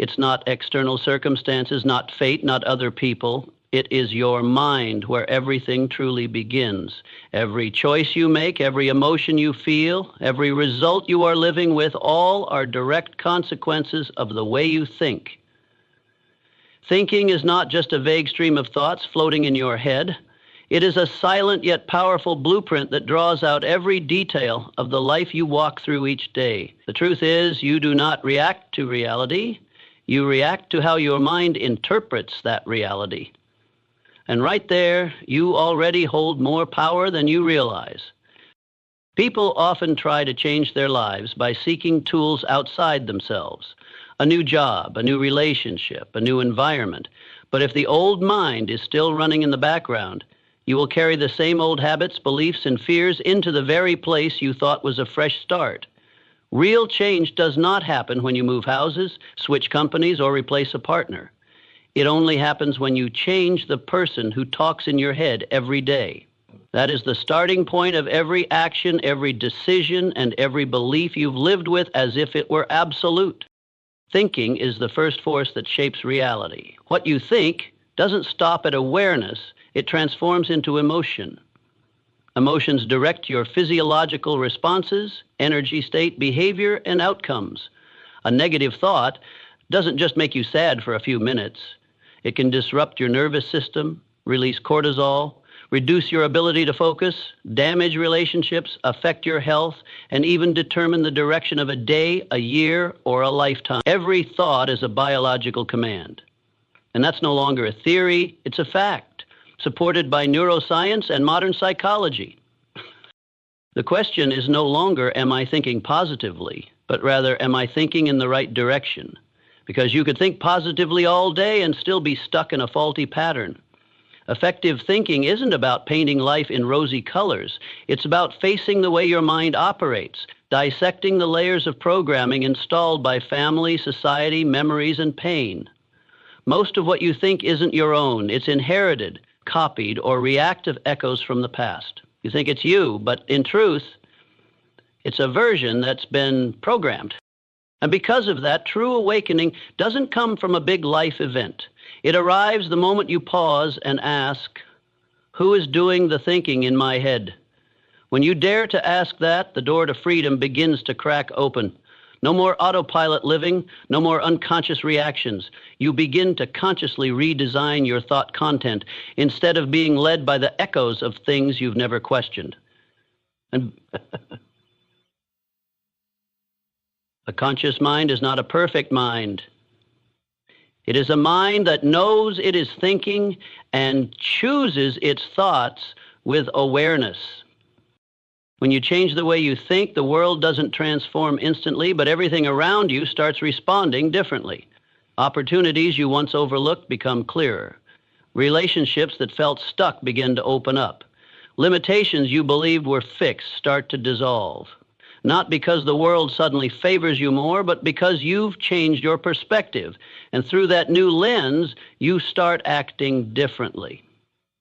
It's not external circumstances, not fate, not other people. It is your mind where everything truly begins. Every choice you make, every emotion you feel, every result you are living with, all are direct consequences of the way you think. Thinking is not just a vague stream of thoughts floating in your head. It is a silent yet powerful blueprint that draws out every detail of the life you walk through each day. The truth is, you do not react to reality. You react to how your mind interprets that reality. And right there, you already hold more power than you realize. People often try to change their lives by seeking tools outside themselves. A new job, a new relationship, a new environment. But if the old mind is still running in the background, you will carry the same old habits, beliefs, and fears into the very place you thought was a fresh start. Real change does not happen when you move houses, switch companies, or replace a partner. It only happens when you change the person who talks in your head every day. That is the starting point of every action, every decision, and every belief you've lived with as if it were absolute. Thinking is the first force that shapes reality. What you think doesn't stop at awareness, it transforms into emotion. Emotions direct your physiological responses, energy state, behavior, and outcomes. A negative thought doesn't just make you sad for a few minutes. It can disrupt your nervous system, release cortisol, reduce your ability to focus, damage relationships, affect your health, and even determine the direction of a day, a year, or a lifetime. Every thought is a biological command. And that's no longer a theory, it's a fact, supported by neuroscience and modern psychology. The question is no longer, am I thinking positively, but rather, am I thinking in the right direction? Because you could think positively all day and still be stuck in a faulty pattern. Effective thinking isn't about painting life in rosy colors. It's about facing the way your mind operates, dissecting the layers of programming installed by family, society, memories, and pain. Most of what you think isn't your own. It's inherited, copied, or reactive echoes from the past. You think it's you, but in truth, it's a version that's been programmed. And because of that, true awakening doesn't come from a big life event. It arrives the moment you pause and ask, who is doing the thinking in my head? When you dare to ask that, the door to freedom begins to crack open. No more autopilot living, no more unconscious reactions. You begin to consciously redesign your thought content instead of being led by the echoes of things you've never questioned. And a conscious mind is not a perfect mind. It is a mind that knows it is thinking and chooses its thoughts with awareness. When you change the way you think, the world doesn't transform instantly, but everything around you starts responding differently. Opportunities you once overlooked become clearer. Relationships that felt stuck begin to open up. Limitations you believed were fixed start to dissolve. Not because the world suddenly favors you more, but because you've changed your perspective. And through that new lens, you start acting differently.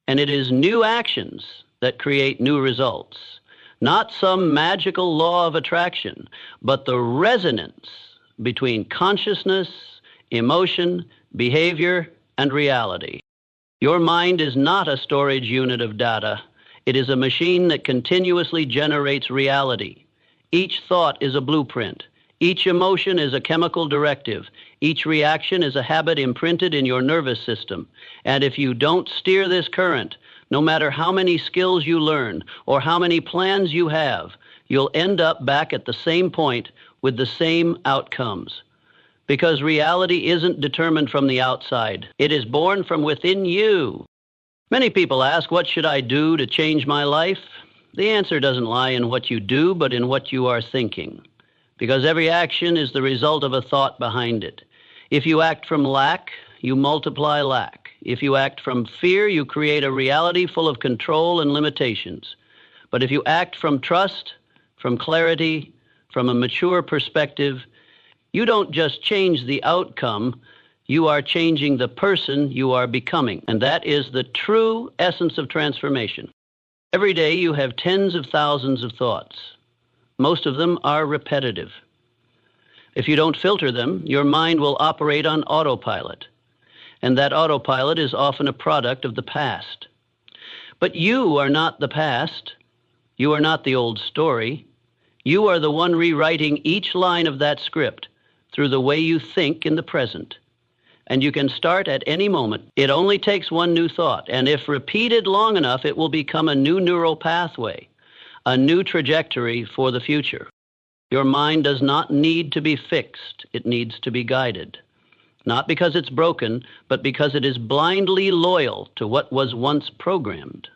And it is new actions that create new results. Not some magical law of attraction, but the resonance between consciousness, emotion, behavior, and reality. Your mind is not a storage unit of data. It is a machine that continuously generates reality. Each thought is a blueprint. Each emotion is a chemical directive. Each reaction is a habit imprinted in your nervous system. And if you don't steer this current, no matter how many skills you learn or how many plans you have, you'll end up back at the same point with the same outcomes. Because reality isn't determined from the outside. It is born from within you. Many people ask, what should I do to change my life? The answer doesn't lie in what you do, but in what you are thinking. Because every action is the result of a thought behind it. If you act from lack, you multiply lack. If you act from fear, you create a reality full of control and limitations. But if you act from trust, from clarity, from a mature perspective, you don't just change the outcome, you are changing the person you are becoming. And that is the true essence of transformation. Every day you have tens of thousands of thoughts. Most of them are repetitive. If you don't filter them, your mind will operate on autopilot. And that autopilot is often a product of the past. But you are not the past. You are not the old story. You are the one rewriting each line of that script through the way you think in the present. And you can start at any moment. It only takes one new thought, and if repeated long enough, it will become a new neural pathway, a new trajectory for the future. Your mind does not need to be fixed. It needs to be guided. Not because it's broken, but because it is blindly loyal to what was once programmed.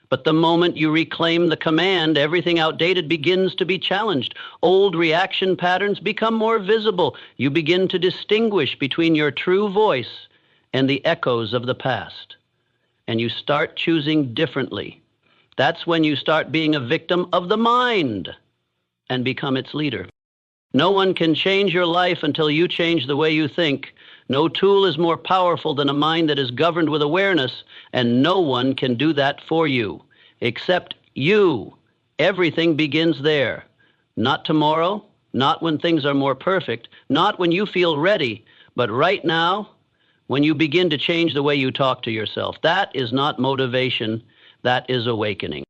But the moment you reclaim the command, everything outdated begins to be challenged. Old reaction patterns become more visible. You begin to distinguish between your true voice and the echoes of the past. And you start choosing differently. That's when you start being a victim of the mind and become its leader. No one can change your life until you change the way you think. No tool is more powerful than a mind that is governed with awareness, and no one can do that for you, except you. Everything begins there. Not tomorrow, not when things are more perfect, not when you feel ready, but right now, when you begin to change the way you talk to yourself. That is not motivation, that is awakening.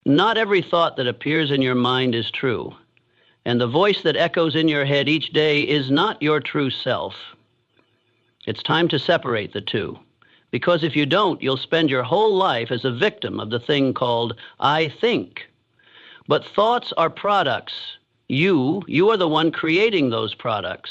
Not every thought that appears in your mind is true, and the voice that echoes in your head each day is not your true self. It's time to separate the two, because if you don't, you'll spend your whole life as a victim of the thing called I think. But thoughts are products. You are the one creating those products,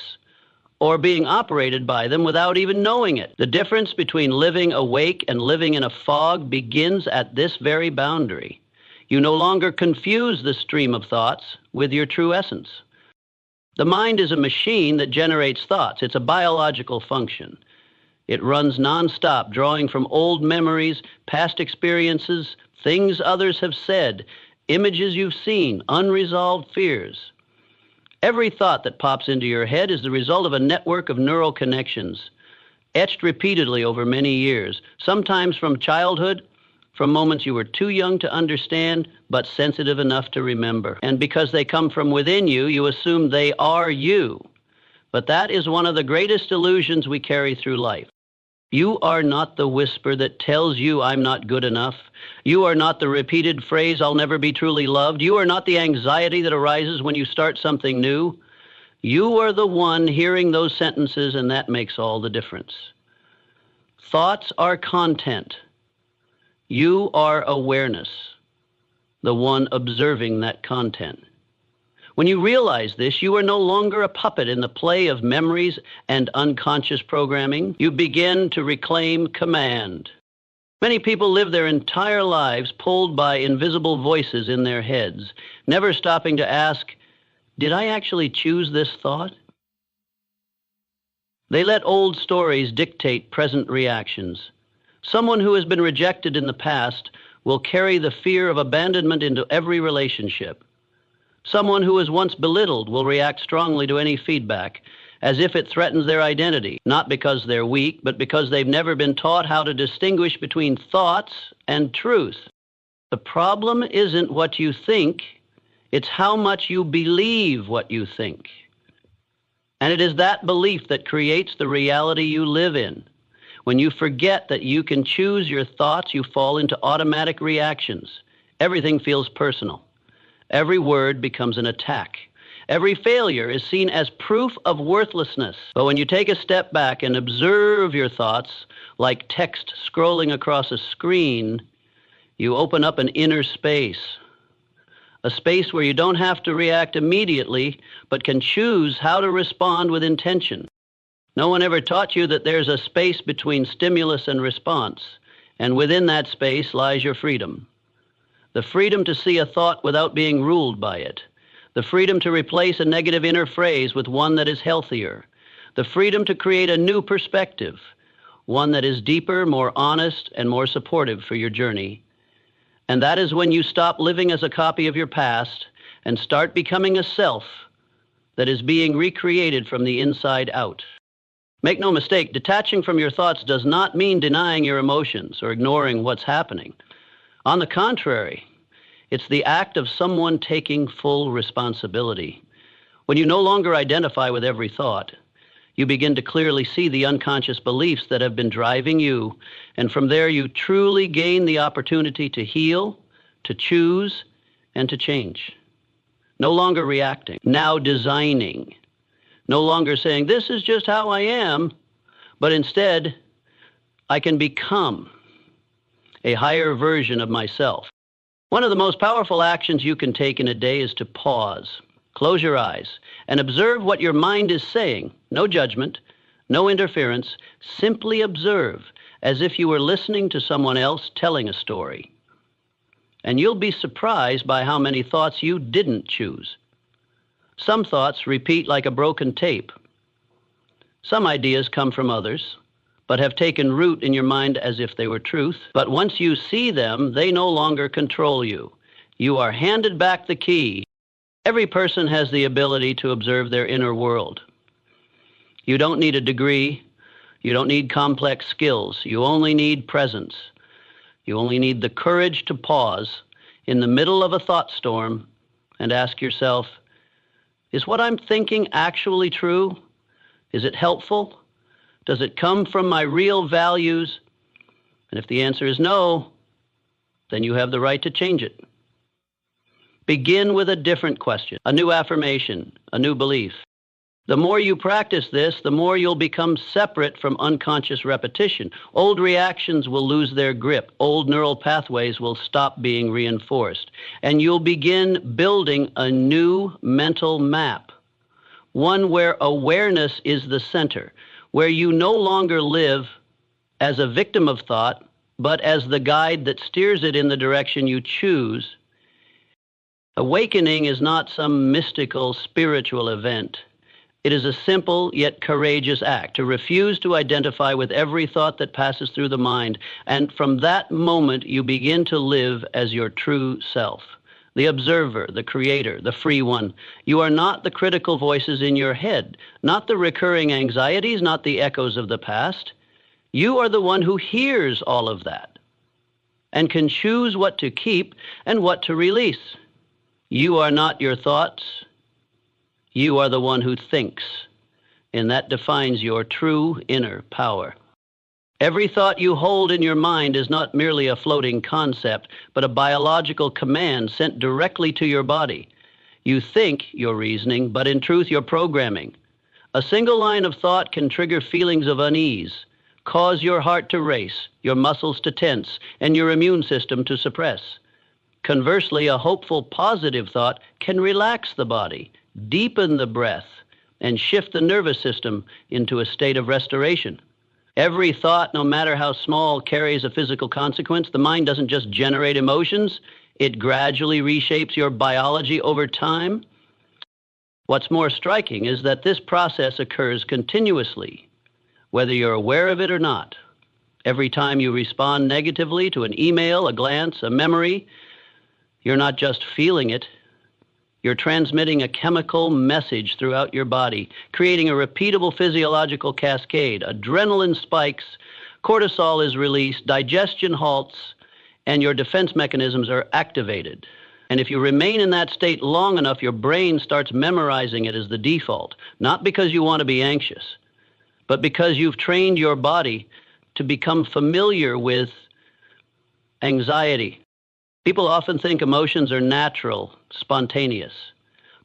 or being operated by them without even knowing it. The difference between living awake and living in a fog begins at this very boundary. You no longer confuse the stream of thoughts with your true essence. The mind is a machine that generates thoughts. It's a biological function. It runs nonstop, drawing from old memories, past experiences, things others have said, images you've seen, unresolved fears. Every thought that pops into your head is the result of a network of neural connections, etched repeatedly over many years, sometimes from childhood, from moments you were too young to understand, but sensitive enough to remember. And because they come from within you, you assume they are you. But that is one of the greatest illusions we carry through life. You are not the whisper that tells you I'm not good enough. You are not the repeated phrase, I'll never be truly loved. You are not the anxiety that arises when you start something new. You are the one hearing those sentences, and that makes all the difference. Thoughts are content. You are awareness, the one observing that content. When you realize this, you are no longer a puppet in the play of memories and unconscious programming. You begin to reclaim command. Many people live their entire lives pulled by invisible voices in their heads, never stopping to ask, did I actually choose this thought? They let old stories dictate present reactions. Someone who has been rejected in the past will carry the fear of abandonment into every relationship. Someone who was once belittled will react strongly to any feedback, as if it threatens their identity, not because they're weak, but because they've never been taught how to distinguish between thoughts and truth. The problem isn't what you think, it's how much you believe what you think. And it is that belief that creates the reality you live in. When you forget that you can choose your thoughts, you fall into automatic reactions. Everything feels personal. Every word becomes an attack. Every failure is seen as proof of worthlessness. But when you take a step back and observe your thoughts, like text scrolling across a screen, you open up an inner space. A space where you don't have to react immediately, but can choose how to respond with intention. No one ever taught you that there's a space between stimulus and response, and within that space lies your freedom. The freedom to see a thought without being ruled by it. The freedom to replace a negative inner phrase with one that is healthier. The freedom to create a new perspective, one that is deeper, more honest, and more supportive for your journey. And that is when you stop living as a copy of your past and start becoming a self that is being recreated from the inside out. Make no mistake, detaching from your thoughts does not mean denying your emotions or ignoring what's happening. On the contrary, it's the act of someone taking full responsibility. When you no longer identify with every thought, you begin to clearly see the unconscious beliefs that have been driving you, and from there you truly gain the opportunity to heal, to choose, and to change. No longer reacting, now designing. No longer saying, this is just how I am, but instead, I can become a higher version of myself. One of the most powerful actions you can take in a day is to pause, close your eyes, and observe what your mind is saying. No judgment, no interference, simply observe as if you were listening to someone else telling a story. And you'll be surprised by how many thoughts you didn't choose. Some thoughts repeat like a broken tape. Some ideas come from others, but have taken root in your mind as if they were truth. But once you see them, they no longer control you. You are handed back the key. Every person has the ability to observe their inner world. You don't need a degree. You don't need complex skills. You only need presence. You only need the courage to pause in the middle of a thought storm and ask yourself, is what I'm thinking actually true? Is it helpful? Does it come from my real values? And if the answer is no, then you have the right to change it. Begin with a different question, a new affirmation, a new belief. The more you practice this, the more you'll become separate from unconscious repetition. Old reactions will lose their grip. Old neural pathways will stop being reinforced. And you'll begin building a new mental map, one where awareness is the center, where you no longer live as a victim of thought, but as the guide that steers it in the direction you choose. Awakening is not some mystical spiritual event. It is a simple yet courageous act to refuse to identify with every thought that passes through the mind, and from that moment you begin to live as your true self, the observer, the creator, the free one. You are not the critical voices in your head, not the recurring anxieties, not the echoes of the past. You are the one who hears all of that and can choose what to keep and what to release. You are not your thoughts. You are the one who thinks, and that defines your true inner power. Every thought you hold in your mind is not merely a floating concept, but a biological command sent directly to your body. You think you're reasoning, but in truth you're programming. A single line of thought can trigger feelings of unease, cause your heart to race, your muscles to tense, and your immune system to suppress. Conversely, a hopeful, positive thought can relax the body, deepen the breath, and shift the nervous system into a state of restoration. Every thought, no matter how small, carries a physical consequence. The mind doesn't just generate emotions, it gradually reshapes your biology over time. What's more striking is that this process occurs continuously, whether you're aware of it or not. Every time you respond negatively to an email, a glance, a memory, you're not just feeling it, you're transmitting a chemical message throughout your body, creating a repeatable physiological cascade. Adrenaline spikes, cortisol is released, digestion halts, and your defense mechanisms are activated. And if you remain in that state long enough, your brain starts memorizing it as the default, not because you want to be anxious, but because you've trained your body to become familiar with anxiety. People often think emotions are natural, spontaneous,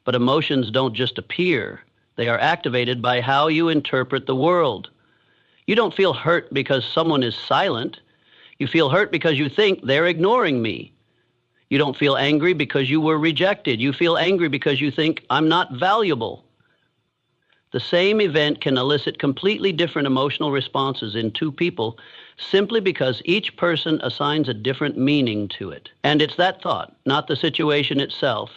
but emotions don't just appear. They are activated by how you interpret the world. You don't feel hurt because someone is silent. You feel hurt because you think they're ignoring me. You don't feel angry because you were rejected. You feel angry because you think I'm not valuable. The same event can elicit completely different emotional responses in two people simply because each person assigns a different meaning to it. And it's that thought, not the situation itself,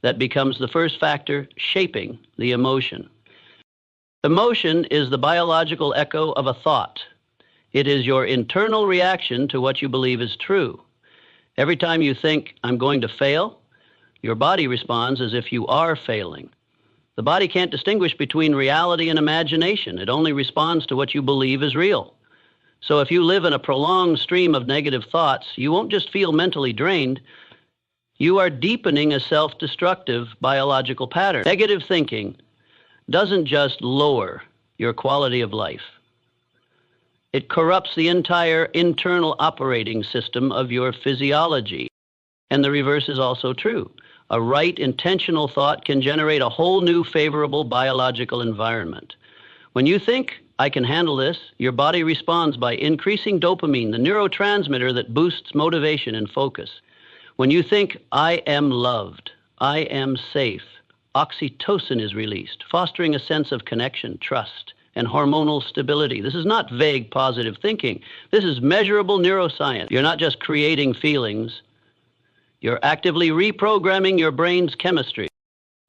that becomes the first factor shaping the emotion. Emotion is the biological echo of a thought. It is your internal reaction to what you believe is true. Every time you think, I'm going to fail, your body responds as if you are failing. The body can't distinguish between reality and imagination. It only responds to what you believe is real. So if you live in a prolonged stream of negative thoughts, you won't just feel mentally drained, you are deepening a self-destructive biological pattern. Negative thinking doesn't just lower your quality of life. It corrupts the entire internal operating system of your physiology. And the reverse is also true. A right intentional thought can generate a whole new favorable biological environment. When you think, I can handle this, your body responds by increasing dopamine, the neurotransmitter that boosts motivation and focus. When you think, I am loved, I am safe, oxytocin is released, fostering a sense of connection, trust, and hormonal stability. This is not vague positive thinking. This is measurable neuroscience. You're not just creating feelings. You're actively reprogramming your brain's chemistry.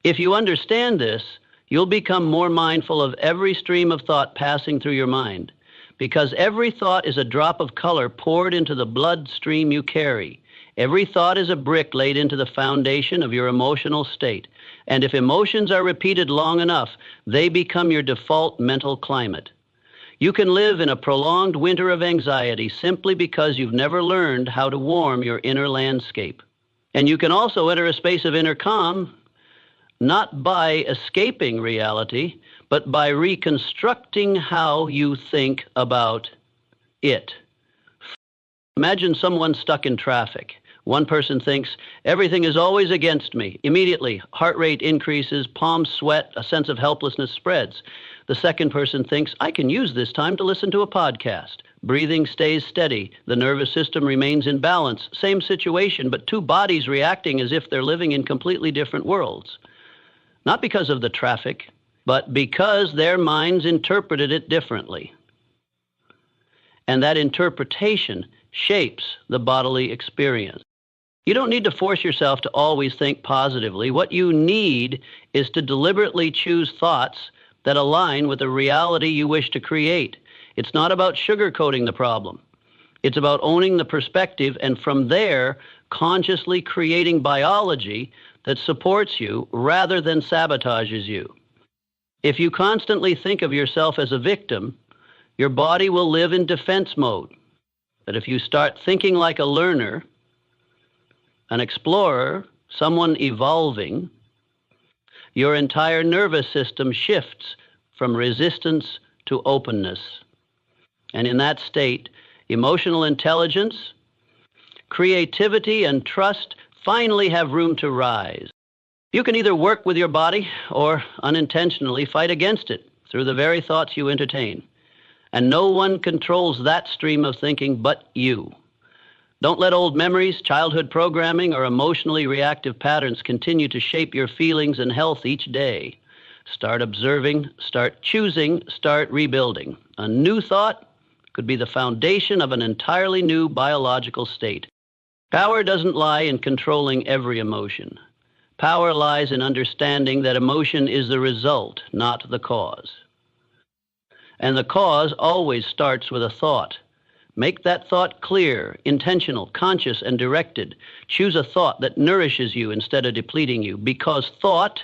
If you understand this, you'll become more mindful of every stream of thought passing through your mind, because every thought is a drop of color poured into the bloodstream you carry. Every thought is a brick laid into the foundation of your emotional state. And if emotions are repeated long enough, they become your default mental climate. You can live in a prolonged winter of anxiety simply because you've never learned how to warm your inner landscape. And you can also enter a space of inner calm, not by escaping reality, but by reconstructing how you think about it. Imagine someone stuck in traffic. One person thinks, everything is always against me. Immediately, heart rate increases, palms sweat, a sense of helplessness spreads. The second person thinks, I can use this time to listen to a podcast. Breathing stays steady. The nervous system remains in balance. Same situation, but two bodies reacting as if they're living in completely different worlds. Not because of the traffic, but because their minds interpreted it differently. And that interpretation shapes the bodily experience. You don't need to force yourself to always think positively. What you need is to deliberately choose thoughts that align with the reality you wish to create. It's not about sugarcoating the problem. It's about owning the perspective and from there, consciously creating biology that supports you rather than sabotages you. If you constantly think of yourself as a victim, your body will live in defense mode. But if you start thinking like a learner, an explorer, someone evolving, your entire nervous system shifts from resistance to openness. And in that state, emotional intelligence, creativity, and trust finally have room to rise. You can either work with your body or unintentionally fight against it through the very thoughts you entertain. And no one controls that stream of thinking but you. Don't let old memories, childhood programming, or emotionally reactive patterns continue to shape your feelings and health each day. Start observing, start choosing, start rebuilding. A new thought could be the foundation of an entirely new biological state. Power doesn't lie in controlling every emotion. Power lies in understanding that emotion is the result, not the cause. And the cause always starts with a thought. Make that thought clear, intentional, conscious, and directed. Choose a thought that nourishes you instead of depleting you, because thought,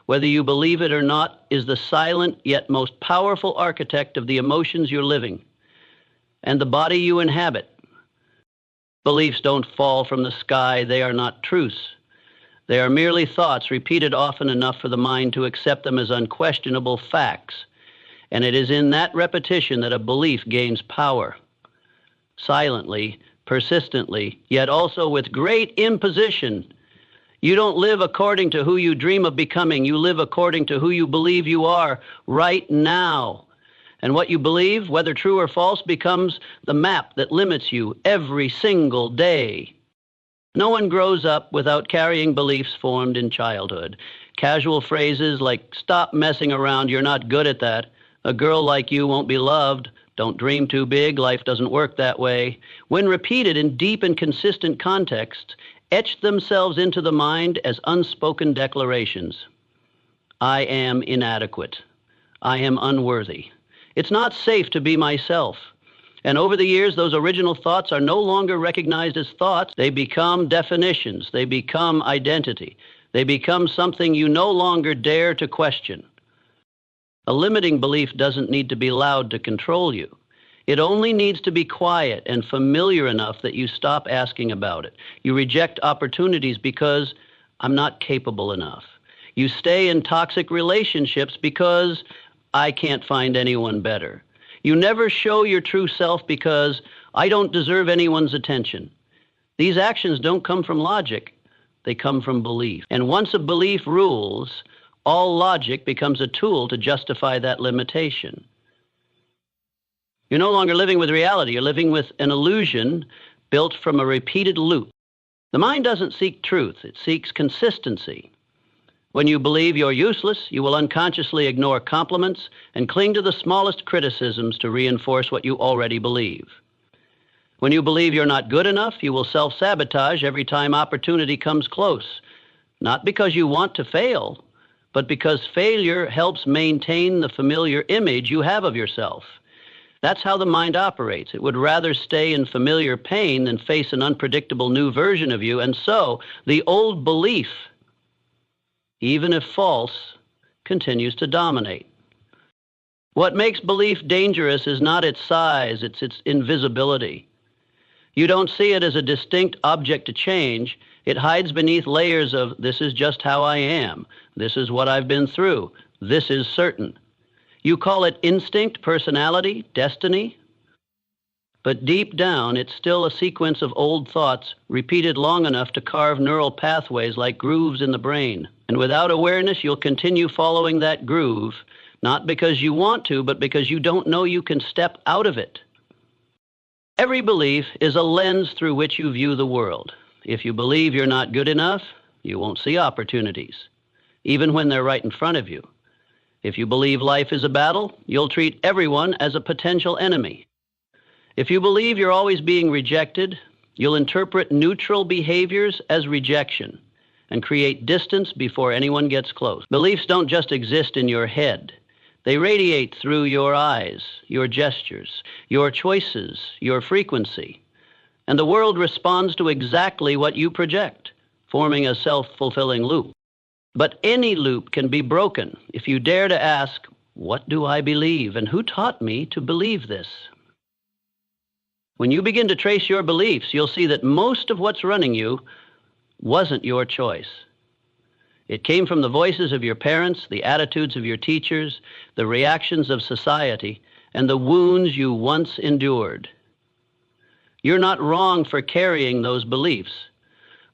whether you believe it or not, is the silent yet most powerful architect of the emotions you're living and the body you inhabit. Beliefs don't fall from the sky. They are not truths. They are merely thoughts repeated often enough for the mind to accept them as unquestionable facts. And it is in that repetition that a belief gains power. Silently, persistently, yet also with great imposition. You don't live according to who you dream of becoming. You live according to who you believe you are right now. And what you believe, whether true or false, becomes the map that limits you every single day. No one grows up without carrying beliefs formed in childhood. Casual phrases like, stop messing around, you're not good at that. A girl like you won't be loved. Don't dream too big, life doesn't work that way. When repeated in deep and consistent contexts, etch themselves into the mind as unspoken declarations. I am inadequate. I am unworthy. It's not safe to be myself. And over the years, those original thoughts are no longer recognized as thoughts. They become definitions. They become identity. They become something you no longer dare to question. A limiting belief doesn't need to be allowed to control you. It only needs to be quiet and familiar enough that you stop asking about it. You reject opportunities because I'm not capable enough. You stay in toxic relationships because I can't find anyone better. You never show your true self because I don't deserve anyone's attention. These actions don't come from logic. They come from belief. And once a belief rules, all logic becomes a tool to justify that limitation. You're no longer living with reality. You're living with an illusion built from a repeated loop. The mind doesn't seek truth. It seeks consistency. When you believe you're useless, you will unconsciously ignore compliments and cling to the smallest criticisms to reinforce what you already believe. When you believe you're not good enough, you will self-sabotage every time opportunity comes close, not because you want to fail, but because failure helps maintain the familiar image you have of yourself. That's how the mind operates. It would rather stay in familiar pain than face an unpredictable new version of you, and so the old belief, even if false, continues to dominate. What makes belief dangerous is not its size, it's its invisibility. You don't see it as a distinct object to change. It hides beneath layers of, this is just how I am, this is what I've been through, this is certain. You call it instinct, personality, destiny, but deep down it's still a sequence of old thoughts repeated long enough to carve neural pathways like grooves in the brain. And without awareness, you'll continue following that groove, not because you want to, but because you don't know you can step out of it. Every belief is a lens through which you view the world. If you believe you're not good enough, you won't see opportunities, even when they're right in front of you. If you believe life is a battle, you'll treat everyone as a potential enemy. If you believe you're always being rejected, you'll interpret neutral behaviors as rejection and create distance before anyone gets close. Beliefs don't just exist in your head. They radiate through your eyes, your gestures, your choices, your frequency. And the world responds to exactly what you project, forming a self-fulfilling loop. But any loop can be broken if you dare to ask, what do I believe and who taught me to believe this? When you begin to trace your beliefs, you'll see that most of what's running you wasn't your choice. It came from the voices of your parents, the attitudes of your teachers, the reactions of society, and the wounds you once endured. You're not wrong for carrying those beliefs,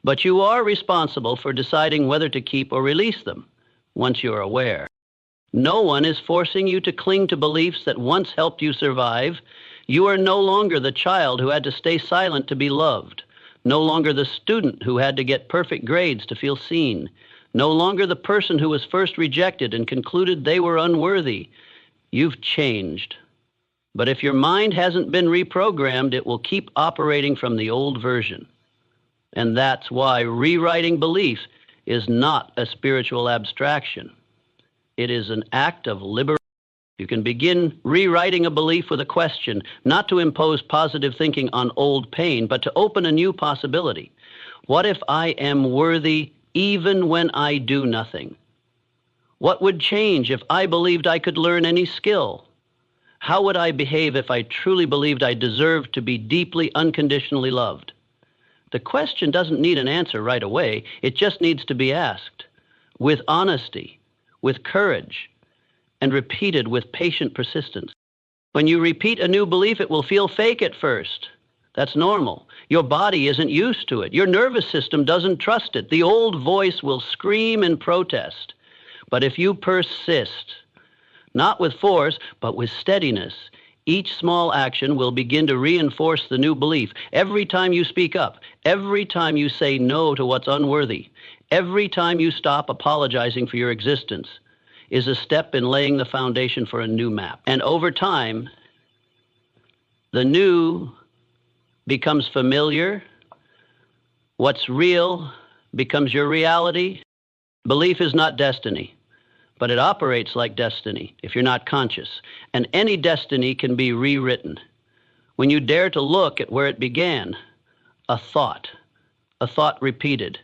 but you are responsible for deciding whether to keep or release them once you're aware. No one is forcing you to cling to beliefs that once helped you survive. You are no longer the child who had to stay silent to be loved, no longer the student who had to get perfect grades to feel seen, no longer the person who was first rejected and concluded they were unworthy. You've changed. But if your mind hasn't been reprogrammed, it will keep operating from the old version. And that's why rewriting belief is not a spiritual abstraction. It is an act of liberation. You can begin rewriting a belief with a question, not to impose positive thinking on old pain, but to open a new possibility. What if I am worthy even when I do nothing? What would change if I believed I could learn any skill? How would I behave if I truly believed I deserved to be deeply, unconditionally loved? The question doesn't need an answer right away. It just needs to be asked with honesty, with courage, and repeated with patient persistence. When you repeat a new belief, it will feel fake at first. That's normal. Your body isn't used to it. Your nervous system doesn't trust it. The old voice will scream in protest. But if you persist, not with force, but with steadiness, each small action will begin to reinforce the new belief. Every time you speak up, every time you say no to what's unworthy, every time you stop apologizing for your existence, is a step in laying the foundation for a new map. And over time, the new becomes familiar. What's real becomes your reality. Belief is not destiny, but it operates like destiny if you're not conscious. And any destiny can be rewritten. When you dare to look at where it began, a thought repeated,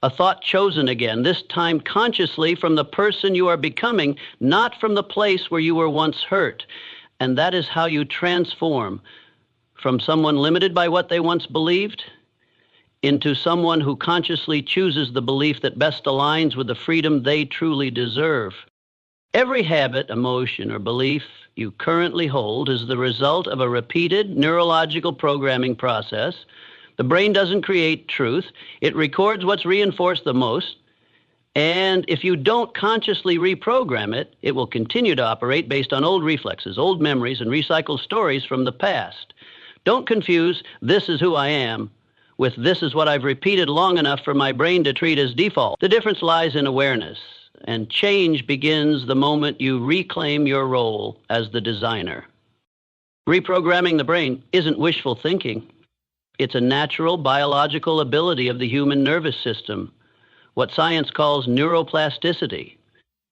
a thought chosen again, this time consciously from the person you are becoming, not from the place where you were once hurt. And that is how you transform from someone limited by what they once believed into someone who consciously chooses the belief that best aligns with the freedom they truly deserve. Every habit, emotion, or belief you currently hold is the result of a repeated neurological programming process. The brain doesn't create truth. It records what's reinforced the most. And if you don't consciously reprogram it, it will continue to operate based on old reflexes, old memories, and recycled stories from the past. Don't confuse "this is who I am" with "this is what I've repeated long enough for my brain to treat as default." The difference lies in awareness, and change begins the moment you reclaim your role as the designer. Reprogramming the brain isn't wishful thinking. It's a natural biological ability of the human nervous system, what science calls neuroplasticity,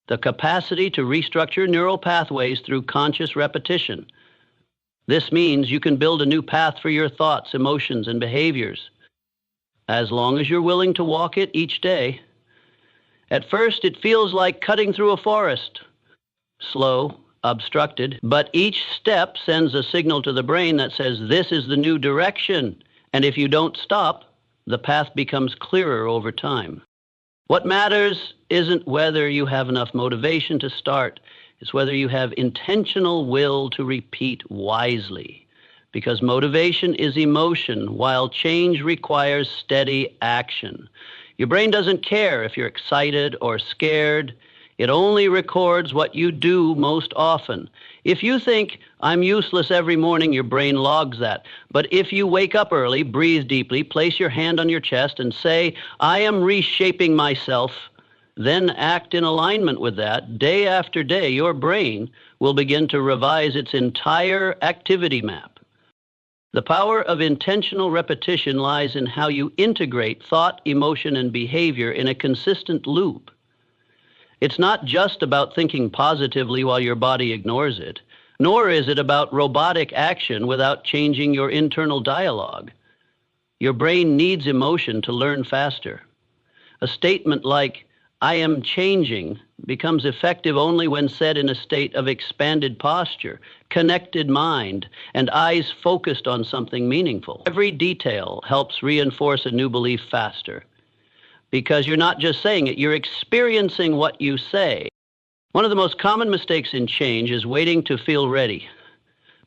the capacity to restructure neural pathways through conscious repetition. This means you can build a new path for your thoughts, emotions, and behaviors, as long as you're willing to walk it each day. At first, it feels like cutting through a forest, slow, obstructed, but each step sends a signal to the brain that says this is the new direction, and if you don't stop, the path becomes clearer over time. What matters isn't whether you have enough motivation to start, it's whether you have intentional will to repeat wisely. Because motivation is emotion, while change requires steady action. Your brain doesn't care if you're excited or scared. It only records what you do most often. If you think, "I'm useless every morning," your brain logs that. But if you wake up early, breathe deeply, place your hand on your chest, and say, "I am reshaping myself," then act in alignment with that, day after day, your brain will begin to revise its entire activity map. The power of intentional repetition lies in how you integrate thought, emotion, and behavior in a consistent loop. It's not just about thinking positively while your body ignores it, nor is it about robotic action without changing your internal dialogue. Your brain needs emotion to learn faster. A statement like, "I am changing," becomes effective only when said in a state of expanded posture, connected mind, and eyes focused on something meaningful. Every detail helps reinforce a new belief faster, because you're not just saying it, you're experiencing what you say. One of the most common mistakes in change is waiting to feel ready.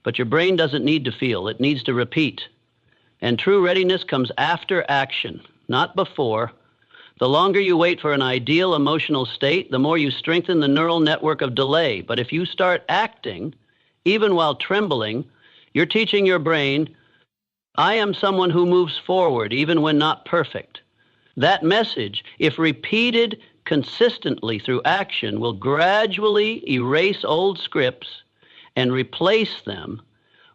But your brain doesn't need to feel, it needs to repeat. And true readiness comes after action, not before. The longer you wait for an ideal emotional state, the more you strengthen the neural network of delay. But if you start acting, even while trembling, you're teaching your brain, "I am someone who moves forward even when not perfect." That message, if repeated consistently through action, will gradually erase old scripts and replace them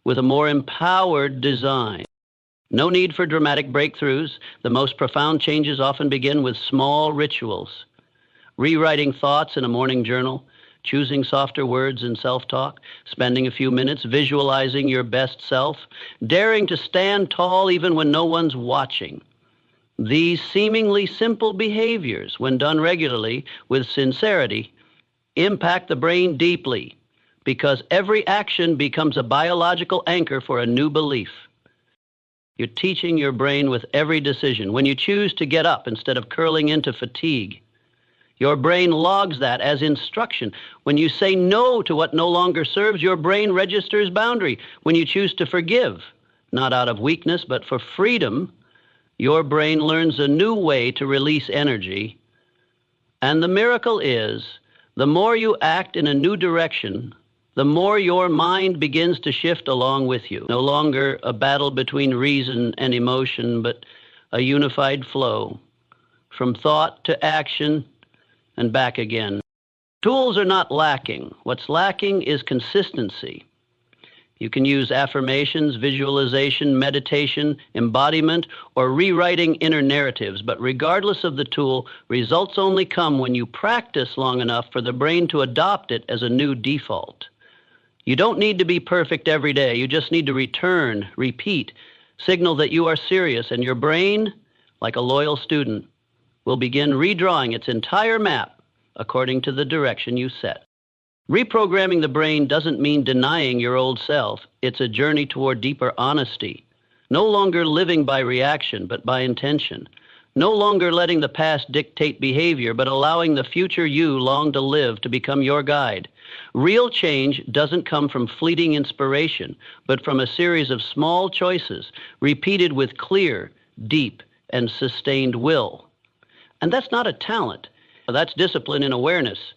with a more empowered design. No need for dramatic breakthroughs. The most profound changes often begin with small rituals. Rewriting thoughts in a morning journal, choosing softer words in self-talk, spending a few minutes visualizing your best self, daring to stand tall even when no one's watching. These seemingly simple behaviors, when done regularly with sincerity, impact the brain deeply because every action becomes a biological anchor for a new belief. You're teaching your brain with every decision. When you choose to get up instead of curling into fatigue, your brain logs that as instruction. When you say no to what no longer serves, your brain registers boundary. When you choose to forgive, not out of weakness, but for freedom, your brain learns a new way to release energy. And the miracle is, the more you act in a new direction, the more your mind begins to shift along with you. No longer a battle between reason and emotion, but a unified flow from thought to action and back again. Tools are not lacking. What's lacking is consistency. You can use affirmations, visualization, meditation, embodiment, or rewriting inner narratives, but regardless of the tool, results only come when you practice long enough for the brain to adopt it as a new default. You don't need to be perfect every day. You just need to return, repeat, signal that you are serious, and your brain, like a loyal student, will begin redrawing its entire map according to the direction you set. Reprogramming the brain doesn't mean denying your old self. It's a journey toward deeper honesty. No longer living by reaction, but by intention. No longer letting the past dictate behavior, but allowing the future you long to live to become your guide. Real change doesn't come from fleeting inspiration, but from a series of small choices, repeated with clear, deep, and sustained will. And that's not a talent. That's discipline and awareness.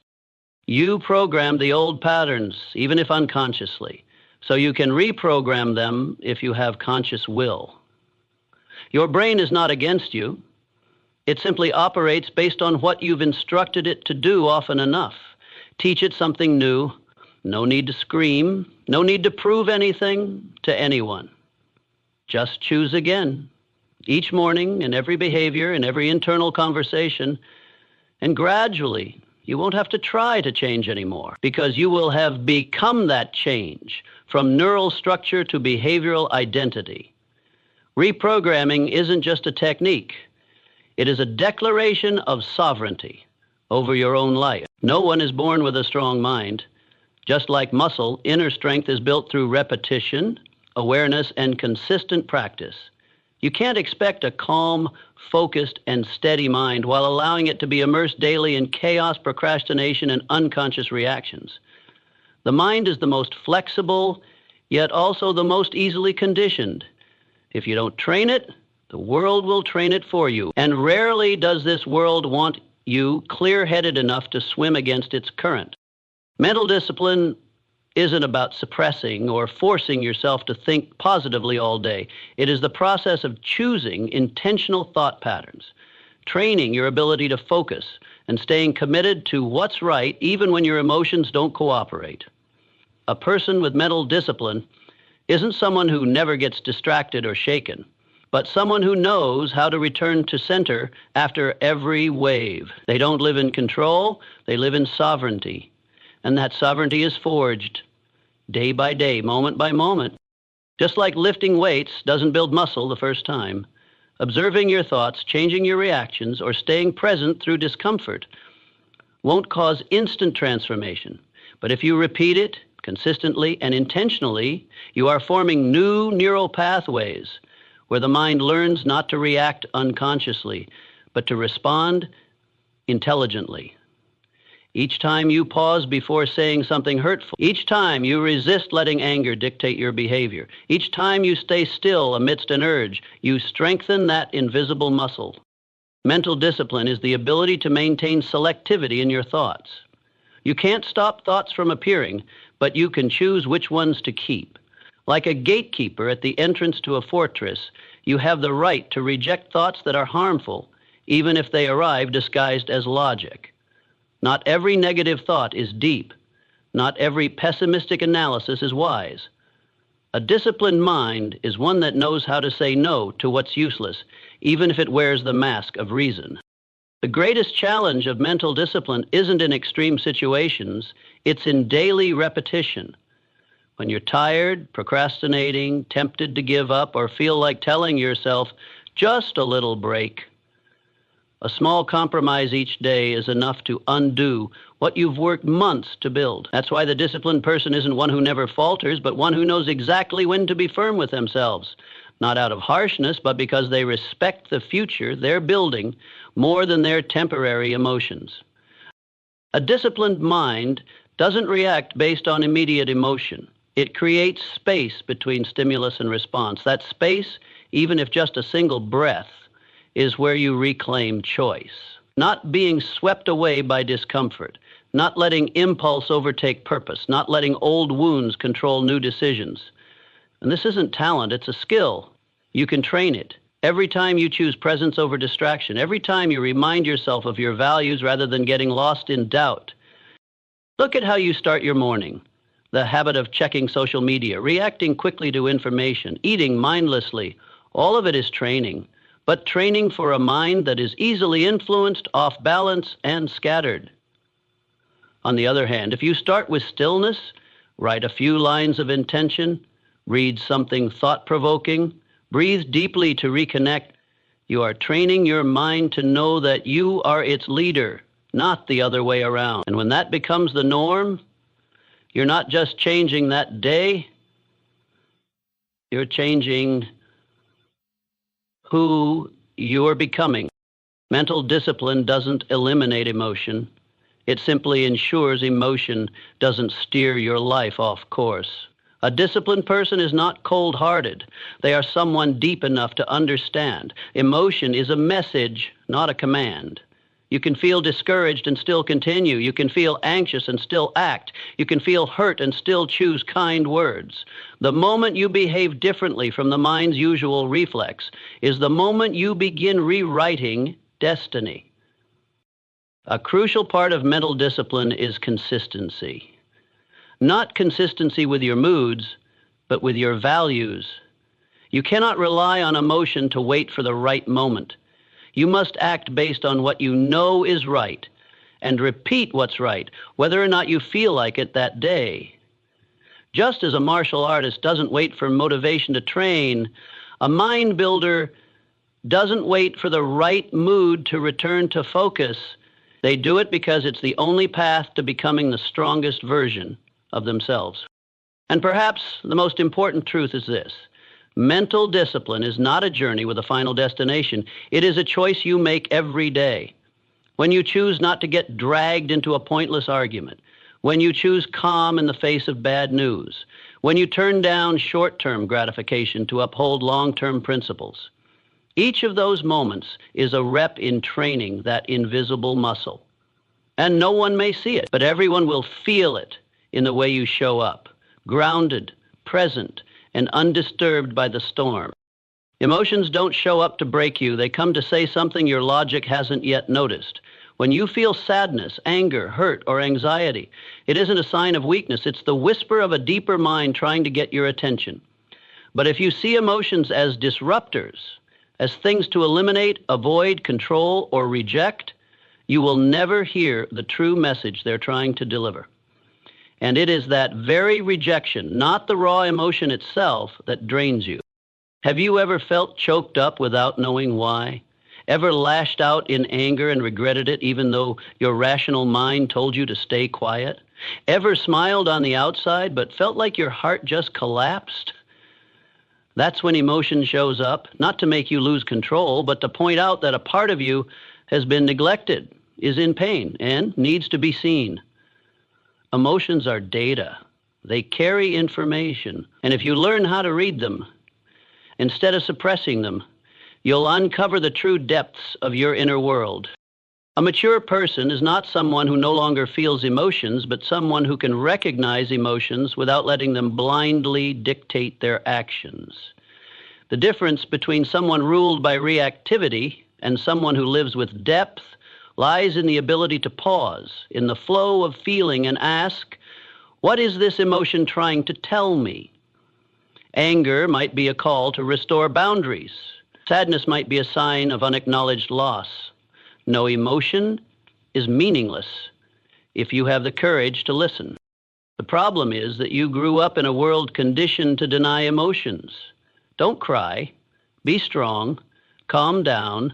You program the old patterns, even if unconsciously, so you can reprogram them if you have conscious will. Your brain is not against you. It simply operates based on what you've instructed it to do often enough. Teach it something new. No need to scream. No need to prove anything to anyone. Just choose again. Each morning, in every behavior, in every internal conversation, and gradually, you won't have to try to change anymore because you will have become that change from neural structure to behavioral identity. Reprogramming isn't just a technique. It is a declaration of sovereignty over your own life. No one is born with a strong mind. Just like muscle, inner strength is built through repetition, awareness, and consistent practice. You can't expect a calm, focused, and steady mind while allowing it to be immersed daily in chaos, procrastination, and unconscious reactions. The mind is the most flexible, yet also the most easily conditioned. If you don't train it, the world will train it for you. And rarely does this world want you clear-headed enough to swim against its current. Mental discipline isn't about suppressing or forcing yourself to think positively all day. It is the process of choosing intentional thought patterns, training your ability to focus, and staying committed to what's right even when your emotions don't cooperate. A person with mental discipline isn't someone who never gets distracted or shaken, but someone who knows how to return to center after every wave. They don't live in control, they live in sovereignty. And that sovereignty is forged day by day, moment by moment. Just like lifting weights doesn't build muscle the first time, observing your thoughts, changing your reactions, or staying present through discomfort won't cause instant transformation. But if you repeat it consistently and intentionally, you are forming new neural pathways where the mind learns not to react unconsciously, but to respond intelligently. Each time you pause before saying something hurtful, each time you resist letting anger dictate your behavior, each time you stay still amidst an urge, you strengthen that invisible muscle. Mental discipline is the ability to maintain selectivity in your thoughts. You can't stop thoughts from appearing, but you can choose which ones to keep. Like a gatekeeper at the entrance to a fortress, you have the right to reject thoughts that are harmful, even if they arrive disguised as logic. Not every negative thought is deep. Not every pessimistic analysis is wise. A disciplined mind is one that knows how to say no to what's useless, even if it wears the mask of reason. The greatest challenge of mental discipline isn't in extreme situations, it's in daily repetition. When you're tired, procrastinating, tempted to give up, or feel like telling yourself, just a little break, a small compromise each day is enough to undo what you've worked months to build. That's why the disciplined person isn't one who never falters, but one who knows exactly when to be firm with themselves. Not out of harshness, but because they respect the future they're building more than their temporary emotions. A disciplined mind doesn't react based on immediate emotion. It creates space between stimulus and response. That space, even if just a single breath, is where you reclaim choice. Not being swept away by discomfort, not letting impulse overtake purpose, not letting old wounds control new decisions. And this isn't talent, it's a skill. You can train it. Every time you choose presence over distraction, every time you remind yourself of your values rather than getting lost in doubt. Look at how you start your morning. The habit of checking social media, reacting quickly to information, eating mindlessly, all of it is training. But training for a mind that is easily influenced, off balance, and scattered. On the other hand, if you start with stillness, write a few lines of intention, read something thought-provoking, breathe deeply to reconnect, you are training your mind to know that you are its leader, not the other way around. And when that becomes the norm, You're not just changing that day, you're changing who you're becoming. Mental discipline doesn't eliminate emotion. It simply ensures emotion doesn't steer your life off course. A disciplined person is not cold-hearted. They are someone deep enough to understand. Emotion is a message, not a command. You can feel discouraged and still continue. You can feel anxious and still act. You can feel hurt and still choose kind words. The moment you behave differently from the mind's usual reflex is the moment you begin rewriting destiny. A crucial part of mental discipline is consistency. Not consistency with your moods, but with your values. You cannot rely on emotion to wait for the right moment. You must act based on what you know is right and repeat what's right, whether or not you feel like it that day. Just as a martial artist doesn't wait for motivation to train, a mind builder doesn't wait for the right mood to return to focus. They do it because it's the only path to becoming the strongest version of themselves. And perhaps the most important truth is this: mental discipline is not a journey with a final destination. It is a choice you make every day. When you choose not to get dragged into a pointless argument, when you choose calm in the face of bad news, when you turn down short-term gratification to uphold long-term principles. Each of those moments is a rep in training that invisible muscle. And no one may see it, but everyone will feel it in the way you show up, grounded, present, and undisturbed by the storm. Emotions don't show up to break you. They come to say something your logic hasn't yet noticed. When you feel sadness, anger, hurt, or anxiety, it isn't a sign of weakness. It's the whisper of a deeper mind trying to get your attention. But if you see emotions as disruptors, as things to eliminate, avoid, control, or reject, you will never hear the true message they're trying to deliver. And it is that very rejection, not the raw emotion itself, that drains you. Have you ever felt choked up without knowing why? Ever lashed out in anger and regretted it even though your rational mind told you to stay quiet? Ever smiled on the outside but felt like your heart just collapsed? That's when emotion shows up, not to make you lose control, but to point out that a part of you has been neglected, is in pain, and needs to be seen. Emotions are data. They carry information, and if you learn how to read them, instead of suppressing them, you'll uncover the true depths of your inner world. A mature person is not someone who no longer feels emotions, but someone who can recognize emotions without letting them blindly dictate their actions. The difference between someone ruled by reactivity and someone who lives with depth lies in the ability to pause in the flow of feeling and ask, what is this emotion trying to tell me? Anger might be a call to restore boundaries. Sadness might be a sign of unacknowledged loss. No emotion is meaningless if you have the courage to listen. The problem is that you grew up in a world conditioned to deny emotions. Don't cry. Be strong. Calm down.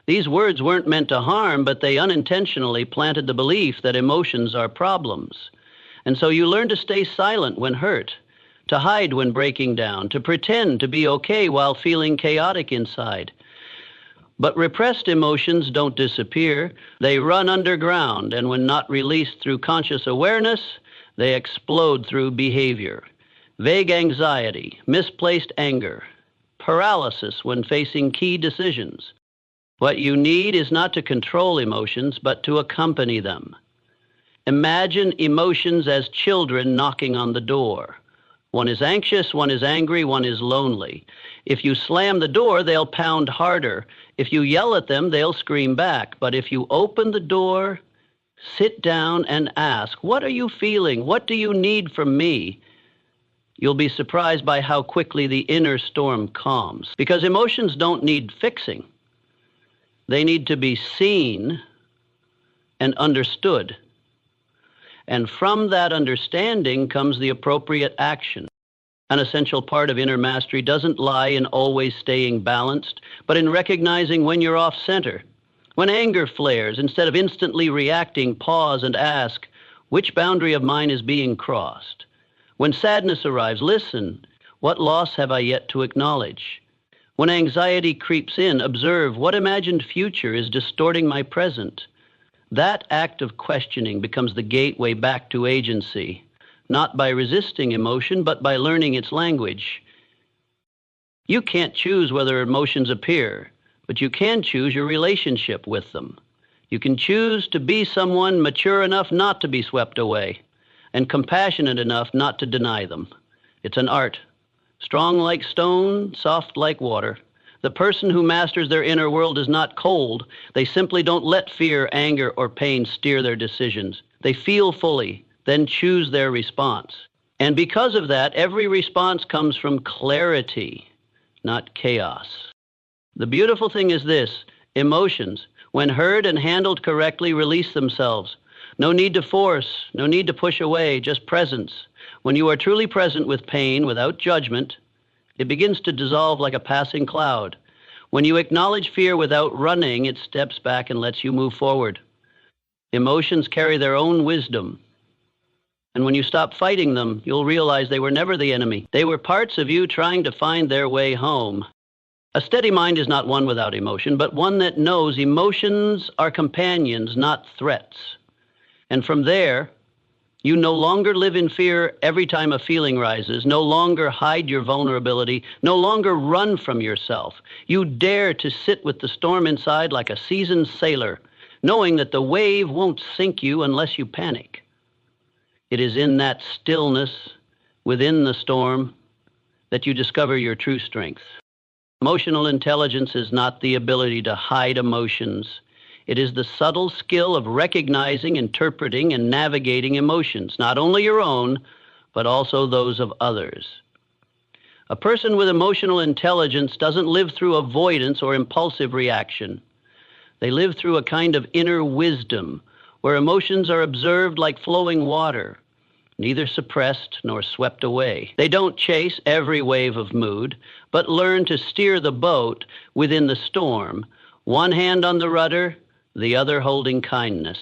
These words weren't meant to harm, but they unintentionally planted the belief that emotions are problems. And so you learn to stay silent when hurt, to hide when breaking down, to pretend to be okay while feeling chaotic inside. But repressed emotions don't disappear. They run underground, and when not released through conscious awareness, they explode through behavior. Vague anxiety, misplaced anger, paralysis when facing key decisions. What you need is not to control emotions, but to accompany them. Imagine emotions as children knocking on the door. One is anxious, one is angry, one is lonely. If you slam the door, they'll pound harder. If you yell at them, they'll scream back. But if you open the door, sit down and ask, what are you feeling? What do you need from me? You'll be surprised by how quickly the inner storm calms. Because emotions don't need fixing. They need to be seen and understood. And from that understanding comes the appropriate action. An essential part of inner mastery doesn't lie in always staying balanced, but in recognizing when you're off center. When anger flares, instead of instantly reacting, pause and ask, Which boundary of mine is being crossed? When sadness arrives, listen. What loss have I yet to acknowledge? When anxiety creeps in, observe what imagined future is distorting my present. That act of questioning becomes the gateway back to agency, not by resisting emotion, but by learning its language. You can't choose whether emotions appear, but you can choose your relationship with them. You can choose to be someone mature enough not to be swept away, and compassionate enough not to deny them. It's an art. Strong like stone, soft like water. The person who masters their inner world is not cold. They simply don't let fear, anger, or pain steer their decisions. They feel fully, then choose their response. And because of that, every response comes from clarity, not chaos. The beautiful thing is this: emotions, when heard and handled correctly, release themselves. No need to force, no need to push away, just presence. When you are truly present with pain, without judgment, it begins to dissolve like a passing cloud. When you acknowledge fear without running, it steps back and lets you move forward. Emotions carry their own wisdom. And when you stop fighting them, you'll realize they were never the enemy. They were parts of you trying to find their way home. A steady mind is not one without emotion, but one that knows emotions are companions, not threats. And from there, you no longer live in fear every time a feeling rises, no longer hide your vulnerability, no longer run from yourself. You dare to sit with the storm inside like a seasoned sailor, knowing that the wave won't sink you unless you panic. It is in that stillness, within the storm, that you discover your true strength. Emotional intelligence is not the ability to hide emotions. It is the subtle skill of recognizing, interpreting, and navigating emotions, not only your own, but also those of others. A person with emotional intelligence doesn't live through avoidance or impulsive reaction. They live through a kind of inner wisdom, where emotions are observed like flowing water, neither suppressed nor swept away. They don't chase every wave of mood, but learn to steer the boat within the storm, one hand on the rudder, the other holding kindness.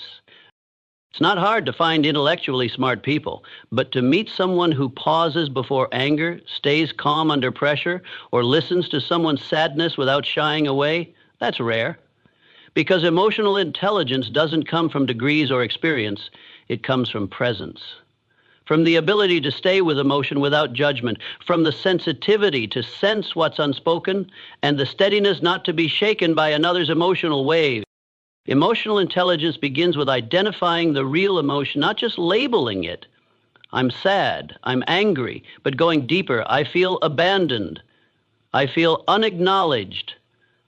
It's not hard to find intellectually smart people, but to meet someone who pauses before anger, stays calm under pressure, or listens to someone's sadness without shying away, that's rare. Because emotional intelligence doesn't come from degrees or experience, it comes from presence. From the ability to stay with emotion without judgment, from the sensitivity to sense what's unspoken, and the steadiness not to be shaken by another's emotional wave. Emotional intelligence begins with identifying the real emotion, not just labeling it. I'm sad, I'm angry, but going deeper, I feel abandoned, I feel unacknowledged,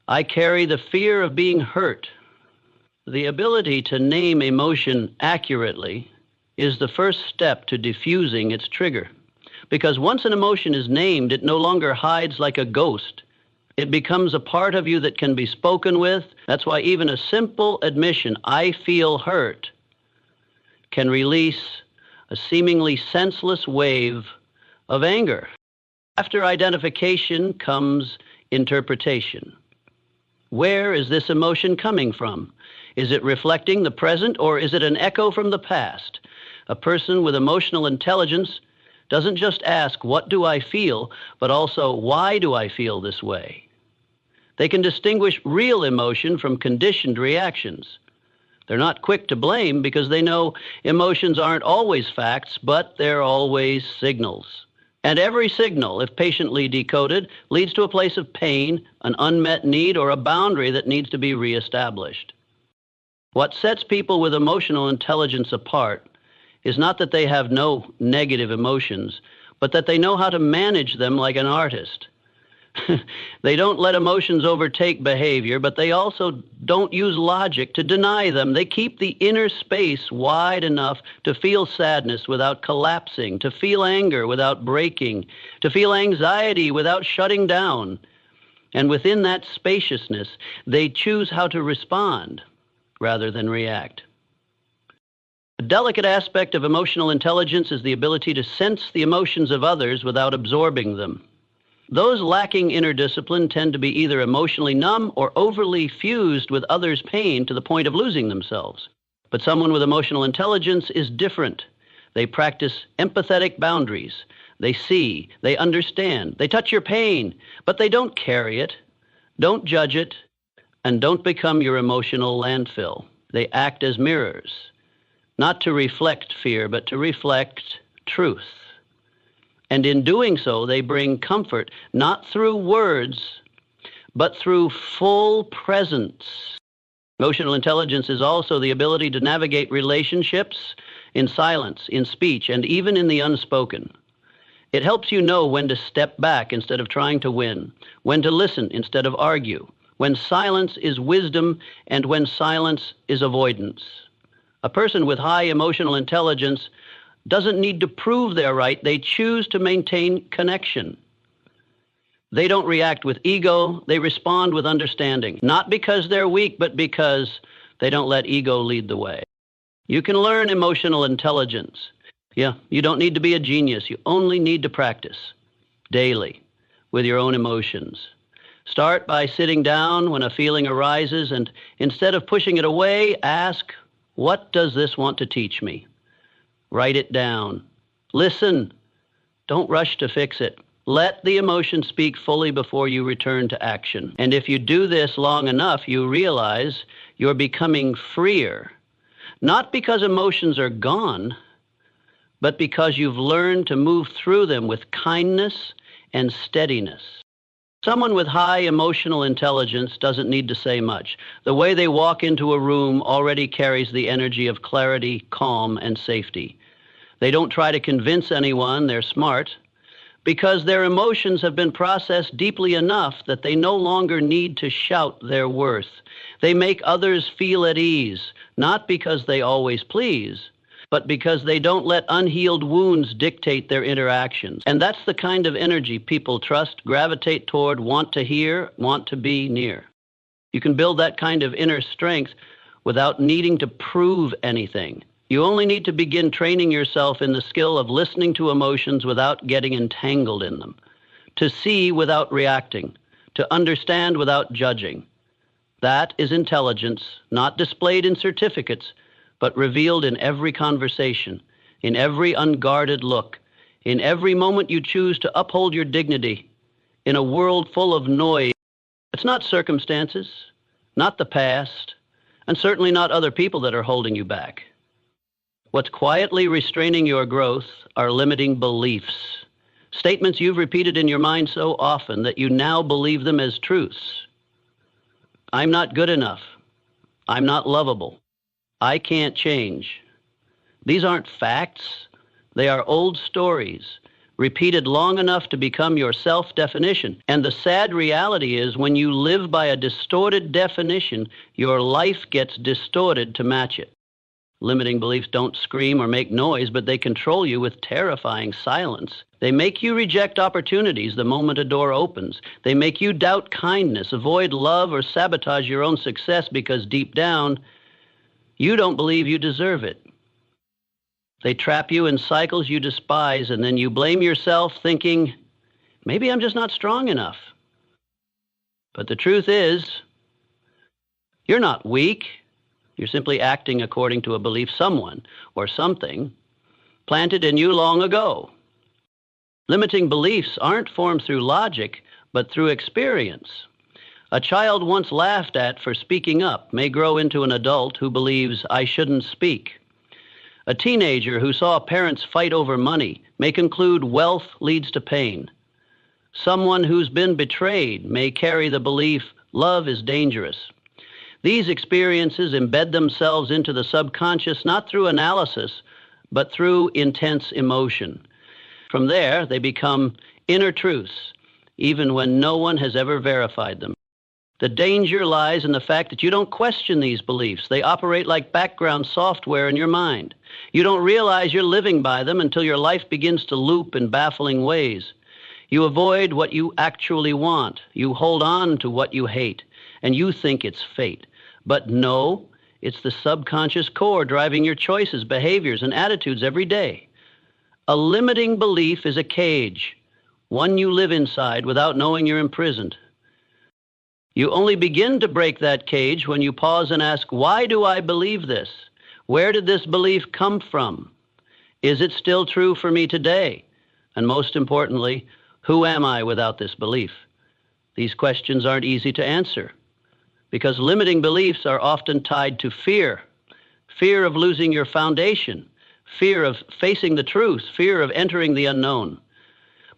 I carry the fear of being hurt. The ability to name emotion accurately is the first step to diffusing its trigger. Because once an emotion is named, it no longer hides like a ghost. It becomes a part of you that can be spoken with. That's why even a simple admission, I feel hurt, can release a seemingly senseless wave of anger. After identification comes interpretation. Where is this emotion coming from? Is it reflecting the present, or is it an echo from the past? A person with emotional intelligence doesn't just ask, what do I feel, but also, why do I feel this way? They can distinguish real emotion from conditioned reactions. They're not quick to blame because they know emotions aren't always facts, but they're always signals. And every signal, if patiently decoded, leads to a place of pain, an unmet need, or a boundary that needs to be reestablished. What sets people with emotional intelligence apart is not that they have no negative emotions, but that they know how to manage them like an artist. They don't let emotions overtake behavior, but they also don't use logic to deny them. They keep the inner space wide enough to feel sadness without collapsing, to feel anger without breaking, to feel anxiety without shutting down. And within that spaciousness, they choose how to respond rather than react. A delicate aspect of emotional intelligence is the ability to sense the emotions of others without absorbing them. Those lacking inner discipline tend to be either emotionally numb or overly fused with others' pain to the point of losing themselves. But someone with emotional intelligence is different. They practice empathetic boundaries. They see, they understand, they touch your pain, but they don't carry it, don't judge it, and don't become your emotional landfill. They act as mirrors, not to reflect fear, but to reflect truth. And in doing so, they bring comfort, not through words, but through full presence. Emotional intelligence is also the ability to navigate relationships in silence, in speech, and even in the unspoken. It helps you know when to step back instead of trying to win, when to listen instead of argue, when silence is wisdom and when silence is avoidance. A person with high emotional intelligence doesn't need to prove they're right. They choose to maintain connection. They don't react with ego. They respond with understanding, not because they're weak, but because they don't let ego lead the way. You can learn emotional intelligence. Yeah, you don't need to be a genius. You only need to practice daily with your own emotions. Start by sitting down when a feeling arises, and instead of pushing it away, ask, what does this want to teach me? Write it down. Listen. Don't rush to fix it. Let the emotion speak fully before you return to action. And if you do this long enough, you realize you're becoming freer, not because emotions are gone, but because you've learned to move through them with kindness and steadiness. Someone with high emotional intelligence doesn't need to say much. The way they walk into a room already carries the energy of clarity, calm, and safety. They don't try to convince anyone they're smart because their emotions have been processed deeply enough that they no longer need to shout their worth. They make others feel at ease, not because they always please, but because they don't let unhealed wounds dictate their interactions. And that's the kind of energy people trust, gravitate toward, want to hear, want to be near. You can build that kind of inner strength without needing to prove anything. You only need to begin training yourself in the skill of listening to emotions without getting entangled in them, to see without reacting, to understand without judging. That is intelligence, not displayed in certificates, but revealed in every conversation, in every unguarded look, in every moment you choose to uphold your dignity, in a world full of noise. It's not circumstances, not the past, and certainly not other people that are holding you back. What's quietly restraining your growth are limiting beliefs, statements you've repeated in your mind so often that you now believe them as truths. I'm not good enough. I'm not lovable. I can't change. These aren't facts. They are old stories, repeated long enough to become your self-definition. And the sad reality is when you live by a distorted definition, your life gets distorted to match it. Limiting beliefs don't scream or make noise, but they control you with terrifying silence. They make you reject opportunities the moment a door opens. They make you doubt kindness, avoid love, or sabotage your own success because deep down, you don't believe you deserve it. They trap you in cycles you despise, and then you blame yourself thinking, maybe I'm just not strong enough. But the truth is, you're not weak. You're simply acting according to a belief someone or something planted in you long ago. Limiting beliefs aren't formed through logic, but through experience. A child once laughed at for speaking up may grow into an adult who believes, I shouldn't speak. A teenager who saw parents fight over money may conclude wealth leads to pain. Someone who's been betrayed may carry the belief, love is dangerous. These experiences embed themselves into the subconscious not through analysis, but through intense emotion. From there, they become inner truths, even when no one has ever verified them. The danger lies in the fact that you don't question these beliefs. They operate like background software in your mind. You don't realize you're living by them until your life begins to loop in baffling ways. You avoid what you actually want. You hold on to what you hate, and you think it's fate. But no, it's the subconscious core driving your choices, behaviors, and attitudes every day. A limiting belief is a cage, one you live inside without knowing you're imprisoned. You only begin to break that cage when you pause and ask, why do I believe this? Where did this belief come from? Is it still true for me today? And most importantly, who am I without this belief? These questions aren't easy to answer because limiting beliefs are often tied to fear. Fear of losing your foundation, fear of facing the truth, fear of entering the unknown.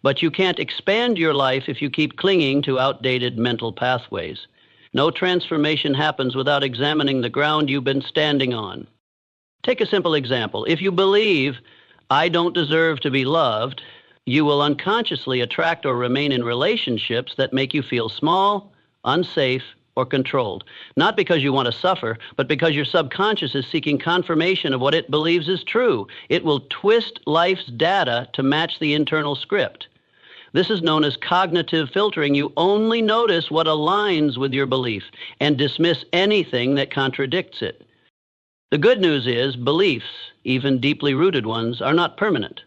But you can't expand your life if you keep clinging to outdated mental pathways. No transformation happens without examining the ground you've been standing on. Take a simple example. If you believe, I don't deserve to be loved, you will unconsciously attract or remain in relationships that make you feel small, unsafe, or controlled. Not because you want to suffer, but because your subconscious is seeking confirmation of what it believes is true. It will twist life's data to match the internal script. This is known as cognitive filtering. You only notice what aligns with your belief and dismiss anything that contradicts it. The good news is beliefs, even deeply rooted ones, are not permanent.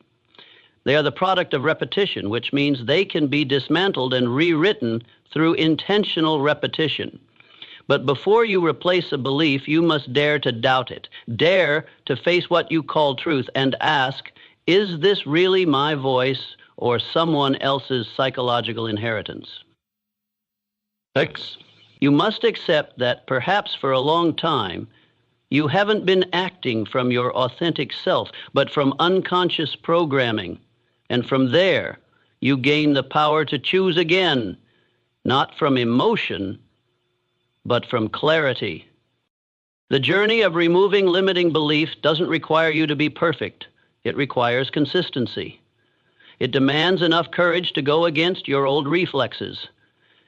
They are the product of repetition, which means they can be dismantled and rewritten through intentional repetition. But before you replace a belief, you must dare to doubt it. Dare to face what you call truth and ask, is this really my voice or someone else's psychological inheritance? X. You must accept that perhaps for a long time, you haven't been acting from your authentic self, but from unconscious programming. And from there, you gain the power to choose again, not from emotion, but from clarity. The journey of removing limiting belief doesn't require you to be perfect. It requires consistency. It demands enough courage to go against your old reflexes.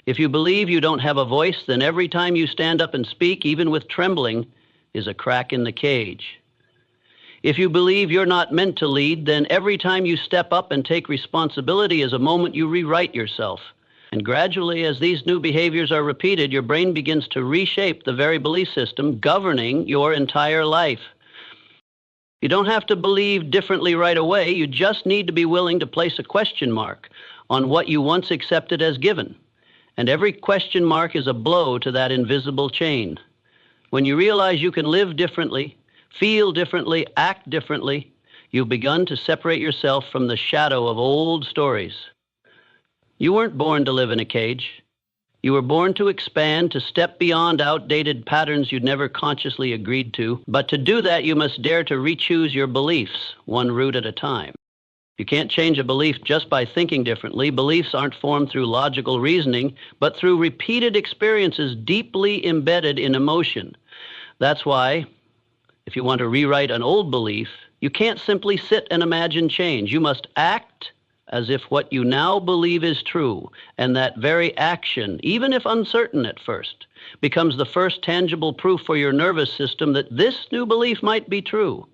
If you believe you don't have a voice, then every time you stand up and speak, even with trembling, is a crack in the cage. If you believe you're not meant to lead, then every time you step up and take responsibility is a moment you rewrite yourself. And gradually, as these new behaviors are repeated, your brain begins to reshape the very belief system governing your entire life. You don't have to believe differently right away. You just need to be willing to place a question mark on what you once accepted as given. And every question mark is a blow to that invisible chain. When you realize you can live differently, feel differently, act differently, you've begun to separate yourself from the shadow of old stories. You weren't born to live in a cage. You were born to expand, to step beyond outdated patterns you'd never consciously agreed to. But to do that, you must dare to re-choose your beliefs, one root at a time. You can't change a belief just by thinking differently. Beliefs aren't formed through logical reasoning, but through repeated experiences deeply embedded in emotion. That's why, if you want to rewrite an old belief, you can't simply sit and imagine change. You must act as if what you now believe is true, and that very action, even if uncertain at first, becomes the first tangible proof for your nervous system that this new belief might be true.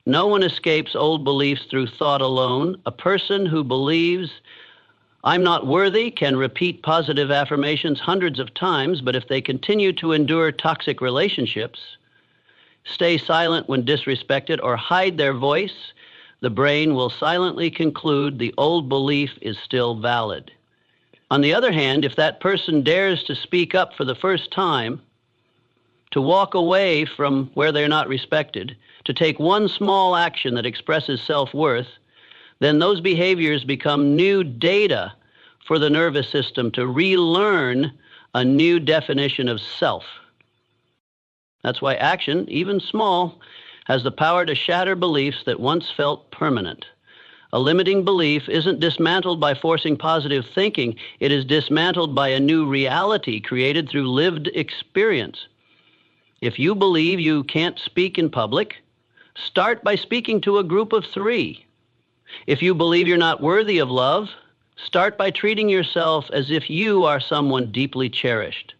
No one escapes old beliefs through thought alone. A person who believes, I'm not worthy, can repeat positive affirmations hundreds of times, but if they continue to endure toxic relationships, stay silent when disrespected, or hide their voice, the brain will silently conclude the old belief is still valid. On the other hand, if that person dares to speak up for the first time, to walk away from where they're not respected, to take one small action that expresses self-worth, then those behaviors become new data for the nervous system to relearn a new definition of self. That's why action, even small, has the power to shatter beliefs that once felt permanent. A limiting belief isn't dismantled by forcing positive thinking. It is dismantled by a new reality created through lived experience. If you believe you can't speak in public, start by speaking to a group of 3. If you believe you're not worthy of love, start by treating yourself as if you are someone deeply cherished.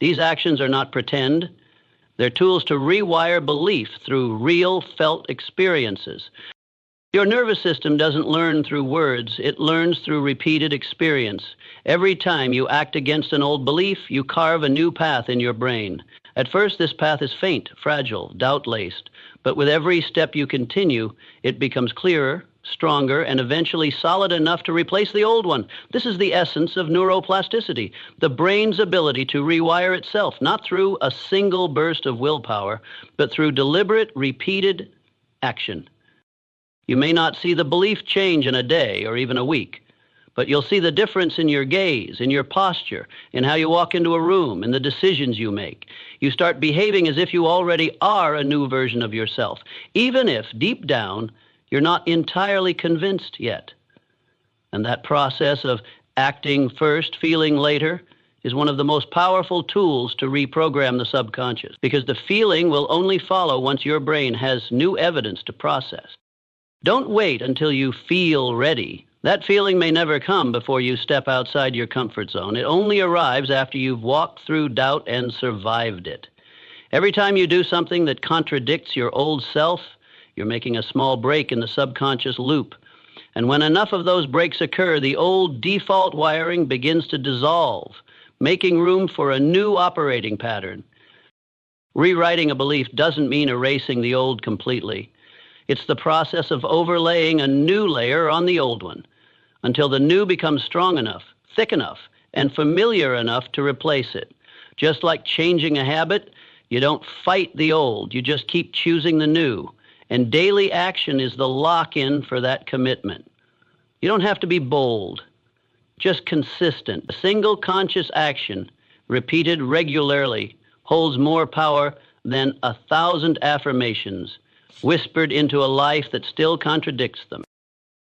These actions are not pretend. They're tools to rewire belief through real felt experiences. Your nervous system doesn't learn through words. It learns through repeated experience. Every time you act against an old belief, you carve a new path in your brain. At first, this path is faint, fragile, doubt-laced. But with every step you continue, it becomes clearer stronger, and eventually solid enough to replace the old one. This is the essence of neuroplasticity, the brain's ability to rewire itself, not through a single burst of willpower, but through deliberate, repeated action. You may not see the belief change in a day or even a week, but you'll see the difference in your gaze, in your posture, in how you walk into a room, in the decisions you make. You start behaving as if you already are a new version of yourself, even if, deep down, you're not entirely convinced yet. And that process of acting first, feeling later, is one of the most powerful tools to reprogram the subconscious, because the feeling will only follow once your brain has new evidence to process. Don't wait until you feel ready. That feeling may never come before you step outside your comfort zone. It only arrives after you've walked through doubt and survived it. Every time you do something that contradicts your old self, you're making a small break in the subconscious loop. And when enough of those breaks occur, the old default wiring begins to dissolve, making room for a new operating pattern. Rewriting a belief doesn't mean erasing the old completely. It's the process of overlaying a new layer on the old one until the new becomes strong enough, thick enough, and familiar enough to replace it. Just like changing a habit, you don't fight the old, you just keep choosing the new. And daily action is the lock-in for that commitment. You don't have to be bold, just consistent. A single conscious action, repeated regularly, holds more power than 1,000 affirmations whispered into a life that still contradicts them.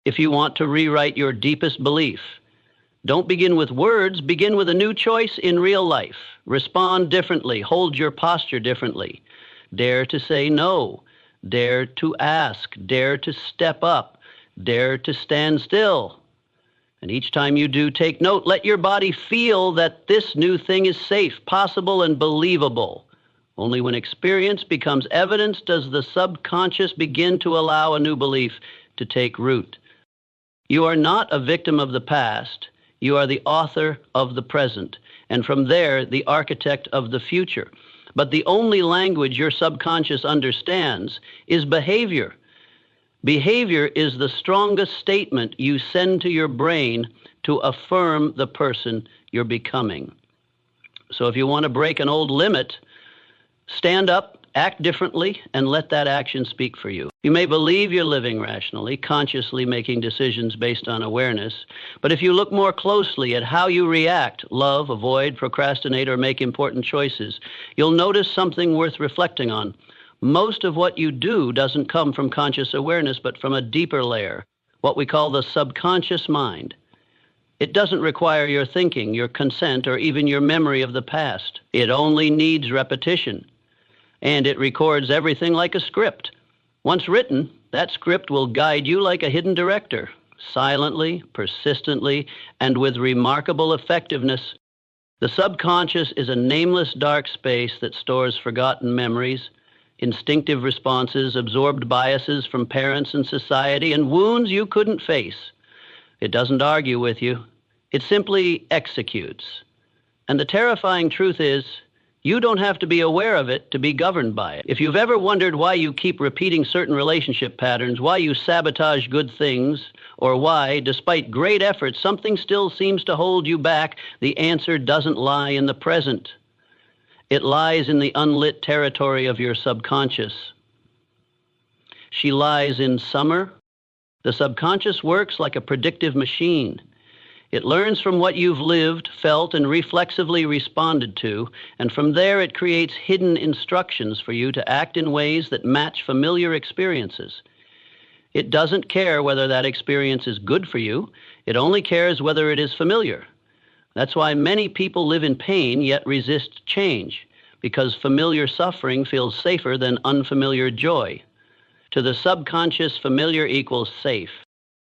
If you want to rewrite your deepest belief, don't begin with words, begin with a new choice in real life. Respond differently, hold your posture differently. Dare to say no, dare to ask, dare to step up, dare to stand still. And each time you do, take note, let your body feel that this new thing is safe, possible, and believable. Only when experience becomes evidence does the subconscious begin to allow a new belief to take root. You are not a victim of the past. You are the author of the present, and from there, the architect of the future. But the only language your subconscious understands is behavior. Behavior is the strongest statement you send to your brain to affirm the person you're becoming. So if you want to break an old limit, stand up, act differently, and let that action speak for you. You may believe you're living rationally, consciously making decisions based on awareness, but if you look more closely at how you react, love, avoid, procrastinate, or make important choices, you'll notice something worth reflecting on. Most of what you do doesn't come from conscious awareness, but from a deeper layer, what we call the subconscious mind. It doesn't require your thinking, your consent, or even your memory of the past. It only needs repetition. And it records everything like a script. Once written, that script will guide you like a hidden director, silently, persistently, and with remarkable effectiveness. The subconscious is a nameless dark space that stores forgotten memories, instinctive responses, absorbed biases from parents and society, and wounds you couldn't face. It doesn't argue with you. It simply executes. And the terrifying truth is, you don't have to be aware of it to be governed by it. If you've ever wondered why you keep repeating certain relationship patterns, why you sabotage good things, or why, despite great effort, something still seems to hold you back, the answer doesn't lie in the present. It lies in the unlit territory of your subconscious. She lies in summer. The subconscious works like a predictive machine. It learns from what you've lived, felt, and reflexively responded to, and from there it creates hidden instructions for you to act in ways that match familiar experiences. It doesn't care whether that experience is good for you. It only cares whether it is familiar. That's why many people live in pain yet resist change, because familiar suffering feels safer than unfamiliar joy. To the subconscious, familiar equals safe.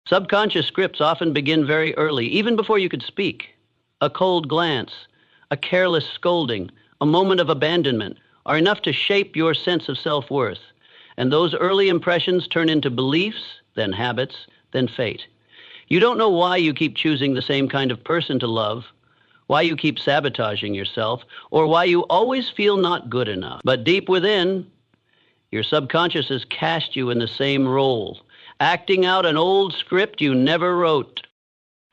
Subconscious scripts often begin very early, even before you could speak. A cold glance, a careless scolding, a moment of abandonment are enough to shape your sense of self-worth. And those early impressions turn into beliefs, then habits, then fate. You don't know why you keep choosing the same kind of person to love, why you keep sabotaging yourself, or why you always feel not good enough. But deep within, your subconscious has cast you in the same role. acting out an old script you never wrote.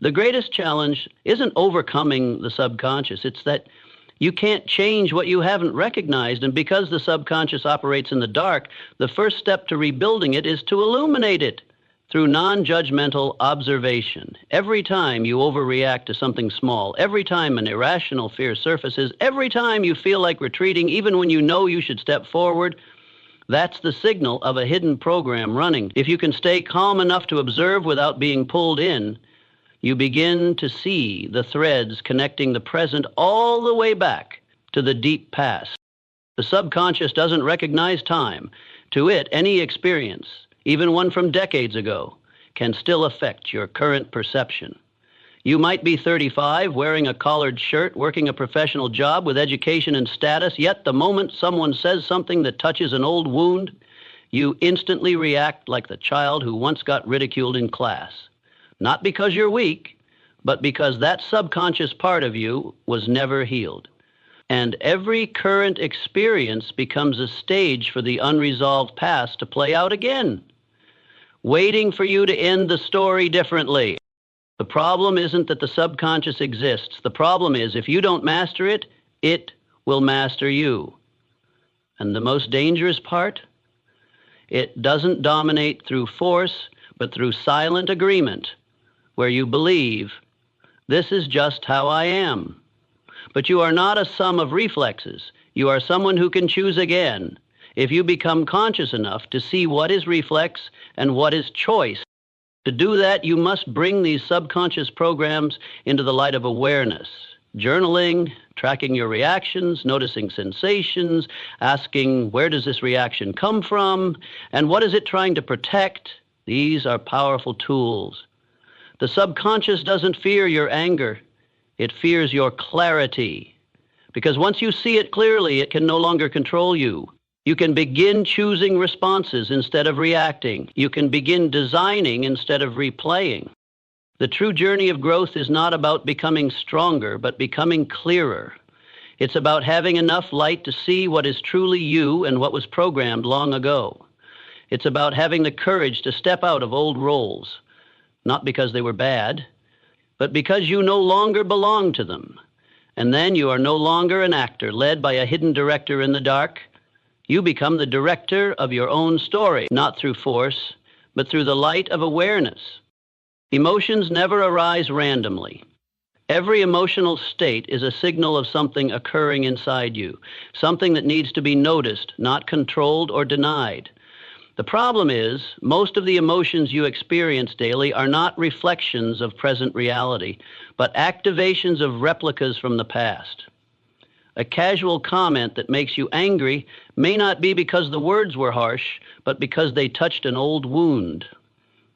The greatest challenge isn't overcoming the subconscious. It's that you can't change what you haven't recognized, and because the subconscious operates in the dark, the first step to rebuilding it is to illuminate it through non-judgmental observation. Every time you overreact to something small, every time an irrational fear surfaces, every time you feel like retreating, even when you know you should step forward, that's the signal of a hidden program running. If you can stay calm enough to observe without being pulled in, you begin to see the threads connecting the present all the way back to the deep past. The subconscious doesn't recognize time. To it, any experience, even one from decades ago, can still affect your current perception. You might be 35, wearing a collared shirt, working a professional job with education and status, yet the moment someone says something that touches an old wound, you instantly react like the child who once got ridiculed in class. Not because you're weak, but because that subconscious part of you was never healed. And every current experience becomes a stage for the unresolved past to play out again, waiting for you to end the story differently. The problem isn't that the subconscious exists. The problem is if you don't master it, it will master you. And the most dangerous part? It doesn't dominate through force, but through silent agreement, where you believe, this is just how I am. But you are not a sum of reflexes. You are someone who can choose again if you become conscious enough to see what is reflex and what is choice. To do that, you must bring these subconscious programs into the light of awareness. Journaling, tracking your reactions, noticing sensations, asking where does this reaction come from, and what is it trying to protect? These are powerful tools. The subconscious doesn't fear your anger. It fears your clarity. Because once you see it clearly, it can no longer control you. You can begin choosing responses instead of reacting. You can begin designing instead of replaying. The true journey of growth is not about becoming stronger, but becoming clearer. It's about having enough light to see what is truly you and what was programmed long ago. It's about having the courage to step out of old roles, not because they were bad, but because you no longer belong to them. And then you are no longer an actor led by a hidden director in the dark. You become the director of your own story, not through force, but through the light of awareness. Emotions never arise randomly. Every emotional state is a signal of something occurring inside you, something that needs to be noticed, not controlled or denied. The problem is, most of the emotions you experience daily are not reflections of present reality, but activations of replicas from the past. A casual comment that makes you angry may not be because the words were harsh, but because they touched an old wound.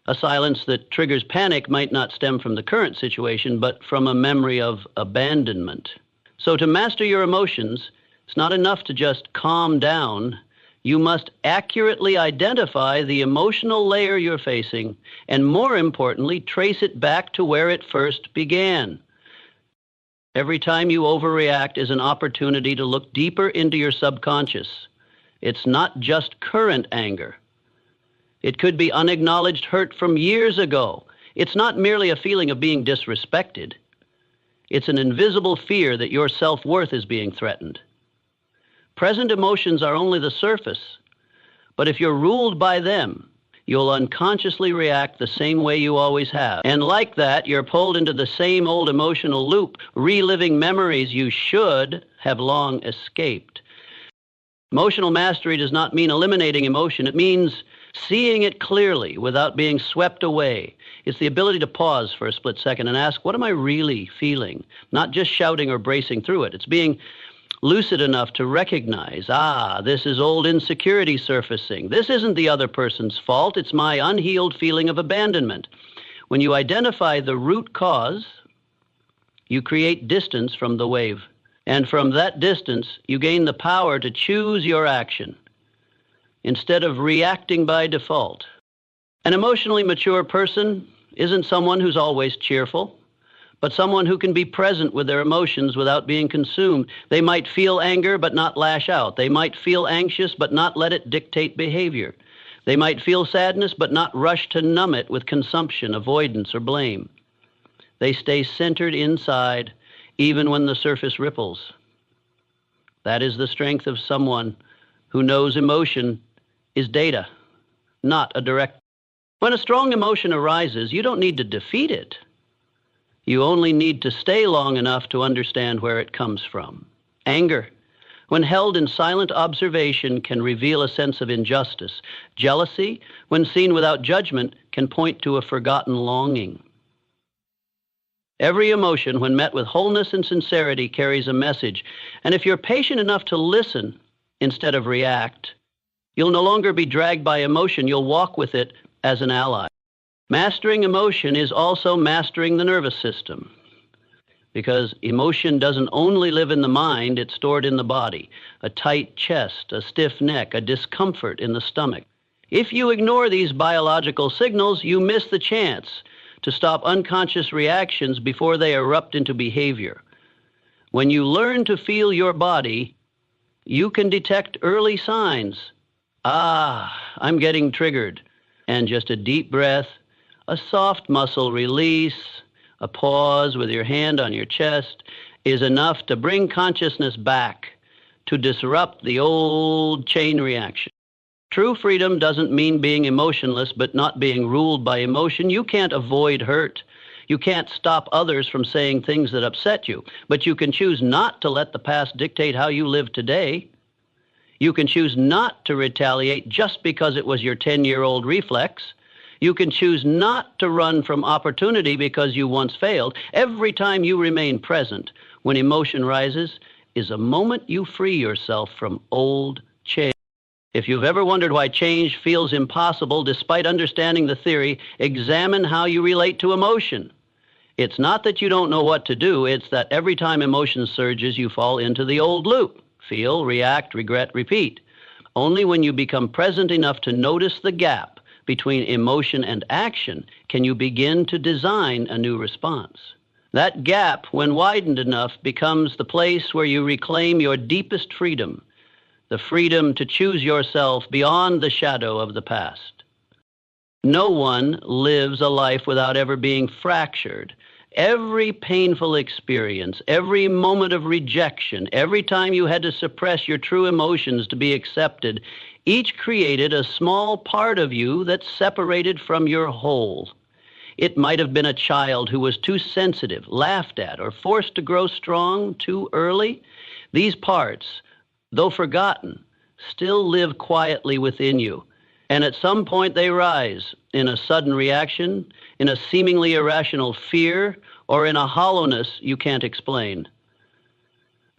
A silence that triggers panic might not stem from the current situation, but from a memory of abandonment. So to master your emotions, it's not enough to just calm down. You must accurately identify the emotional layer you're facing, and more importantly, trace it back to where it first began. Every time you overreact is an opportunity to look deeper into your subconscious. It's not just current anger. It could be unacknowledged hurt from years ago. It's not merely a feeling of being disrespected. It's an invisible fear that your self-worth is being threatened. Present emotions are only the surface, but if you're ruled by them, you'll unconsciously react the same way you always have. And like that, you're pulled into the same old emotional loop, reliving memories you should have long escaped. Emotional mastery does not mean eliminating emotion. It means seeing it clearly without being swept away. It's the ability to pause for a split second and ask, what am I really feeling? Not just shouting or bracing through it. It's being lucid enough to recognize, this is old insecurity surfacing. This isn't the other person's fault. It's my unhealed feeling of abandonment. When you identify the root cause, you create distance from the wave. And from that distance, you gain the power to choose your action instead of reacting by default. An emotionally mature person isn't someone who's always cheerful, but someone who can be present with their emotions without being consumed. They might feel anger but not lash out. They might feel anxious but not let it dictate behavior. They might feel sadness but not rush to numb it with consumption, avoidance, or blame. They stay centered inside even when the surface ripples. That is the strength of someone who knows emotion is data, not a direct. When a strong emotion arises, you don't need to defeat it. You only need to stay long enough to understand where it comes from. Anger, when held in silent observation, can reveal a sense of injustice. Jealousy, when seen without judgment, can point to a forgotten longing. Every emotion, when met with wholeness and sincerity, carries a message. And if you're patient enough to listen instead of react, you'll no longer be dragged by emotion. You'll walk with it as an ally. Mastering emotion is also mastering the nervous system, because emotion doesn't only live in the mind, it's stored in the body. A tight chest, a stiff neck, a discomfort in the stomach. If you ignore these biological signals, you miss the chance to stop unconscious reactions before they erupt into behavior. When you learn to feel your body, you can detect early signs. I'm getting triggered. And just a deep breath, a soft muscle release, a pause with your hand on your chest is enough to bring consciousness back, to disrupt the old chain reaction. True freedom doesn't mean being emotionless but not being ruled by emotion. You can't avoid hurt. You can't stop others from saying things that upset you, but you can choose not to let the past dictate how you live today. You can choose not to retaliate just because it was your 10-year-old reflex. You can choose not to run from opportunity because you once failed. Every time you remain present when emotion rises is a moment you free yourself from old chains. If you've ever wondered why change feels impossible despite understanding the theory, examine how you relate to emotion. It's not that you don't know what to do, it's that every time emotion surges, you fall into the old loop. Feel, react, regret, repeat. Only when you become present enough to notice the gap between emotion and action can you begin to design a new response. That gap, when widened enough, becomes the place where you reclaim your deepest freedom, the freedom to choose yourself beyond the shadow of the past. No one lives a life without ever being fractured. Every painful experience, every moment of rejection, every time you had to suppress your true emotions to be accepted, each created a small part of you that separated from your whole. It might have been a child who was too sensitive, laughed at, or forced to grow strong too early. These parts, though forgotten, still live quietly within you. And at some point they rise in a sudden reaction, in a seemingly irrational fear, or in a hollowness you can't explain.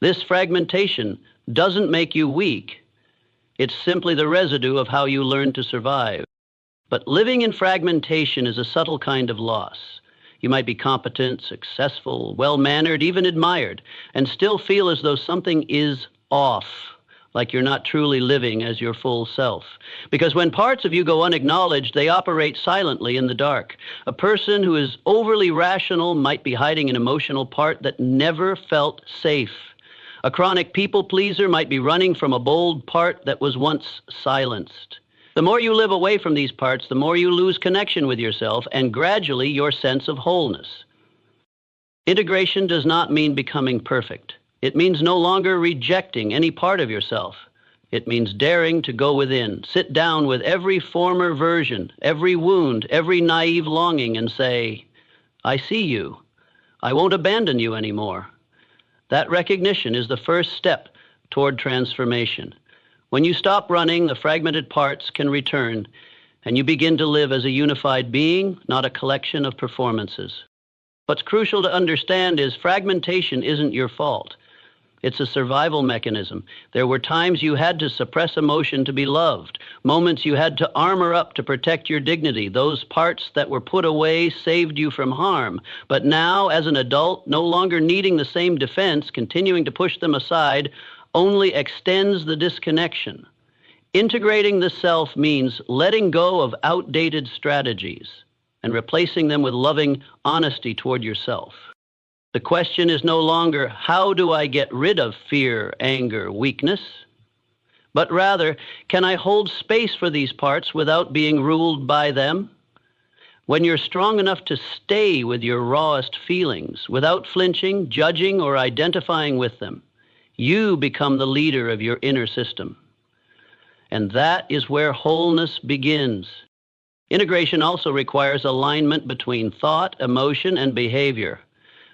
This fragmentation doesn't make you weak. It's simply the residue of how you learn to survive. But living in fragmentation is a subtle kind of loss. You might be competent, successful, well-mannered, even admired, and still feel as though something is off, like you're not truly living as your full self. Because when parts of you go unacknowledged, they operate silently in the dark. A person who is overly rational might be hiding an emotional part that never felt safe. A chronic people pleaser might be running from a bold part that was once silenced. The more you live away from these parts, the more you lose connection with yourself and gradually your sense of wholeness. Integration does not mean becoming perfect. It means no longer rejecting any part of yourself. It means daring to go within, sit down with every former version, every wound, every naive longing, and say, I see you. I won't abandon you anymore. That recognition is the first step toward transformation. When you stop running, the fragmented parts can return, and you begin to live as a unified being, not a collection of performances. What's crucial to understand is fragmentation isn't your fault. It's a survival mechanism. There were times you had to suppress emotion to be loved, moments you had to armor up to protect your dignity. Those parts that were put away saved you from harm. But now, as an adult, no longer needing the same defense, continuing to push them aside only extends the disconnection. Integrating the self means letting go of outdated strategies and replacing them with loving honesty toward yourself. The question is no longer, how do I get rid of fear, anger, weakness? but rather, can I hold space for these parts without being ruled by them? When you're strong enough to stay with your rawest feelings, without flinching, judging, or identifying with them, you become the leader of your inner system. And that is where wholeness begins. Integration also requires alignment between thought, emotion, and behavior.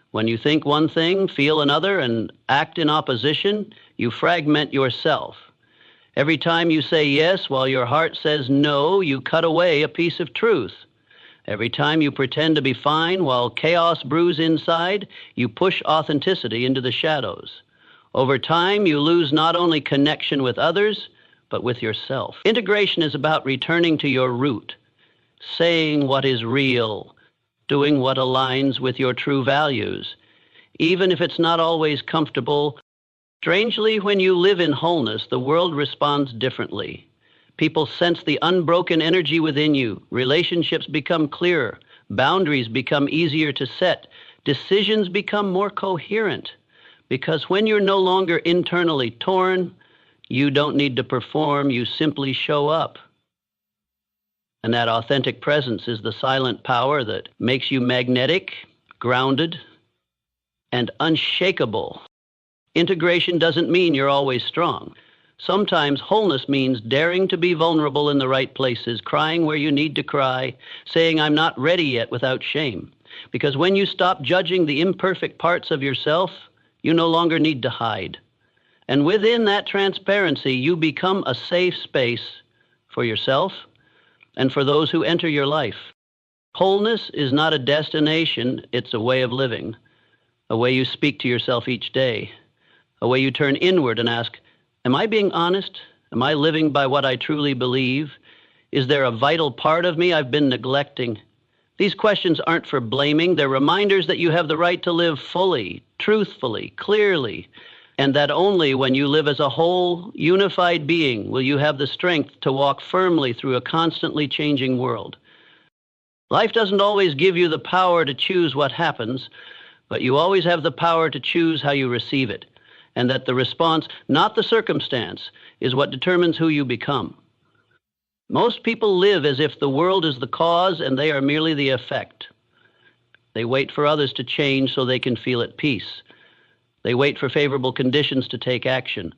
When you think one thing, feel another, and act in opposition, you fragment yourself. Every time you say yes while your heart says no, you cut away a piece of truth. Every time you pretend to be fine while chaos brews inside, you push authenticity into the shadows. Over time, you lose not only connection with others, but with yourself. Integration is about returning to your root, saying what is real, doing what aligns with your true values, even if it's not always comfortable. Strangely, when you live in wholeness, the world responds differently. People sense the unbroken energy within you. Relationships become clearer. Boundaries become easier to set. Decisions become more coherent. Because when you're no longer internally torn, you don't need to perform, you simply show up. And that authentic presence is the silent power that makes you magnetic, grounded, and unshakable. Integration doesn't mean you're always strong. Sometimes wholeness means daring to be vulnerable in the right places, crying where you need to cry, saying I'm not ready yet without shame. Because when you stop judging the imperfect parts of yourself, you no longer need to hide. And within that transparency, you become a safe space for yourself and for those who enter your life. Wholeness is not a destination, it's a way of living, a way you speak to yourself each day, a way you turn inward and ask, am I being honest? Am I living by what I truly believe? Is there a vital part of me I've been neglecting? These questions aren't for blaming. They're reminders that you have the right to live fully, truthfully, clearly, and that only when you live as a whole, unified being will you have the strength to walk firmly through a constantly changing world. Life doesn't always give you the power to choose what happens, but you always have the power to choose how you receive it. And that the response, not the circumstance, is what determines who you become. Most people live as if the world is the cause and they are merely the effect. They wait for others to change so they can feel at peace. They wait for favorable conditions to take action.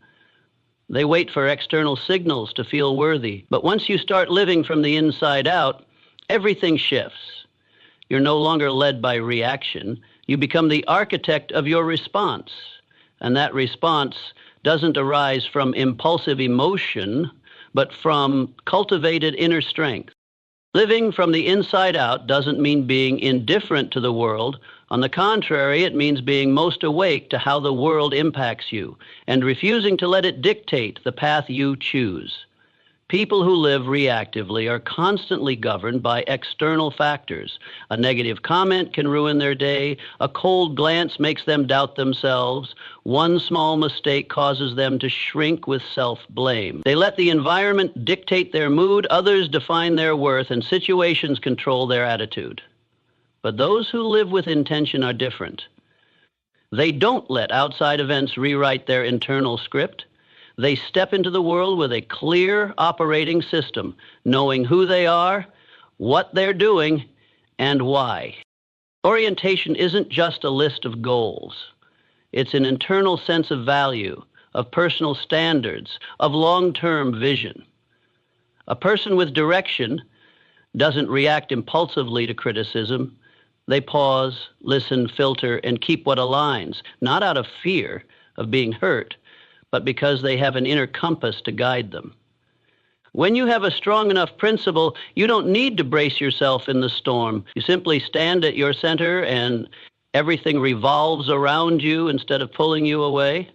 They wait for external signals to feel worthy. But once you start living from the inside out, everything shifts. You're no longer led by reaction. You become the architect of your response. And that response doesn't arise from impulsive emotion, but from cultivated inner strength. Living from the inside out doesn't mean being indifferent to the world. On the contrary, it means being most awake to how the world impacts you and refusing to let it dictate the path you choose. People who live reactively are constantly governed by external factors. A negative comment can ruin their day. A cold glance makes them doubt themselves. One small mistake causes them to shrink with self-blame. They let the environment dictate their mood, others define their worth, and situations control their attitude. But those who live with intention are different. They don't let outside events rewrite their internal script. They step into the world with a clear operating system, knowing who they are, what they're doing, and why. Orientation isn't just a list of goals. It's an internal sense of value, of personal standards, of long-term vision. A person with direction doesn't react impulsively to criticism. They pause, listen, filter, and keep what aligns, not out of fear of being hurt, but because they have an inner compass to guide them. When you have a strong enough principle, you don't need to brace yourself in the storm. You simply stand at your center and everything revolves around you instead of pulling you away.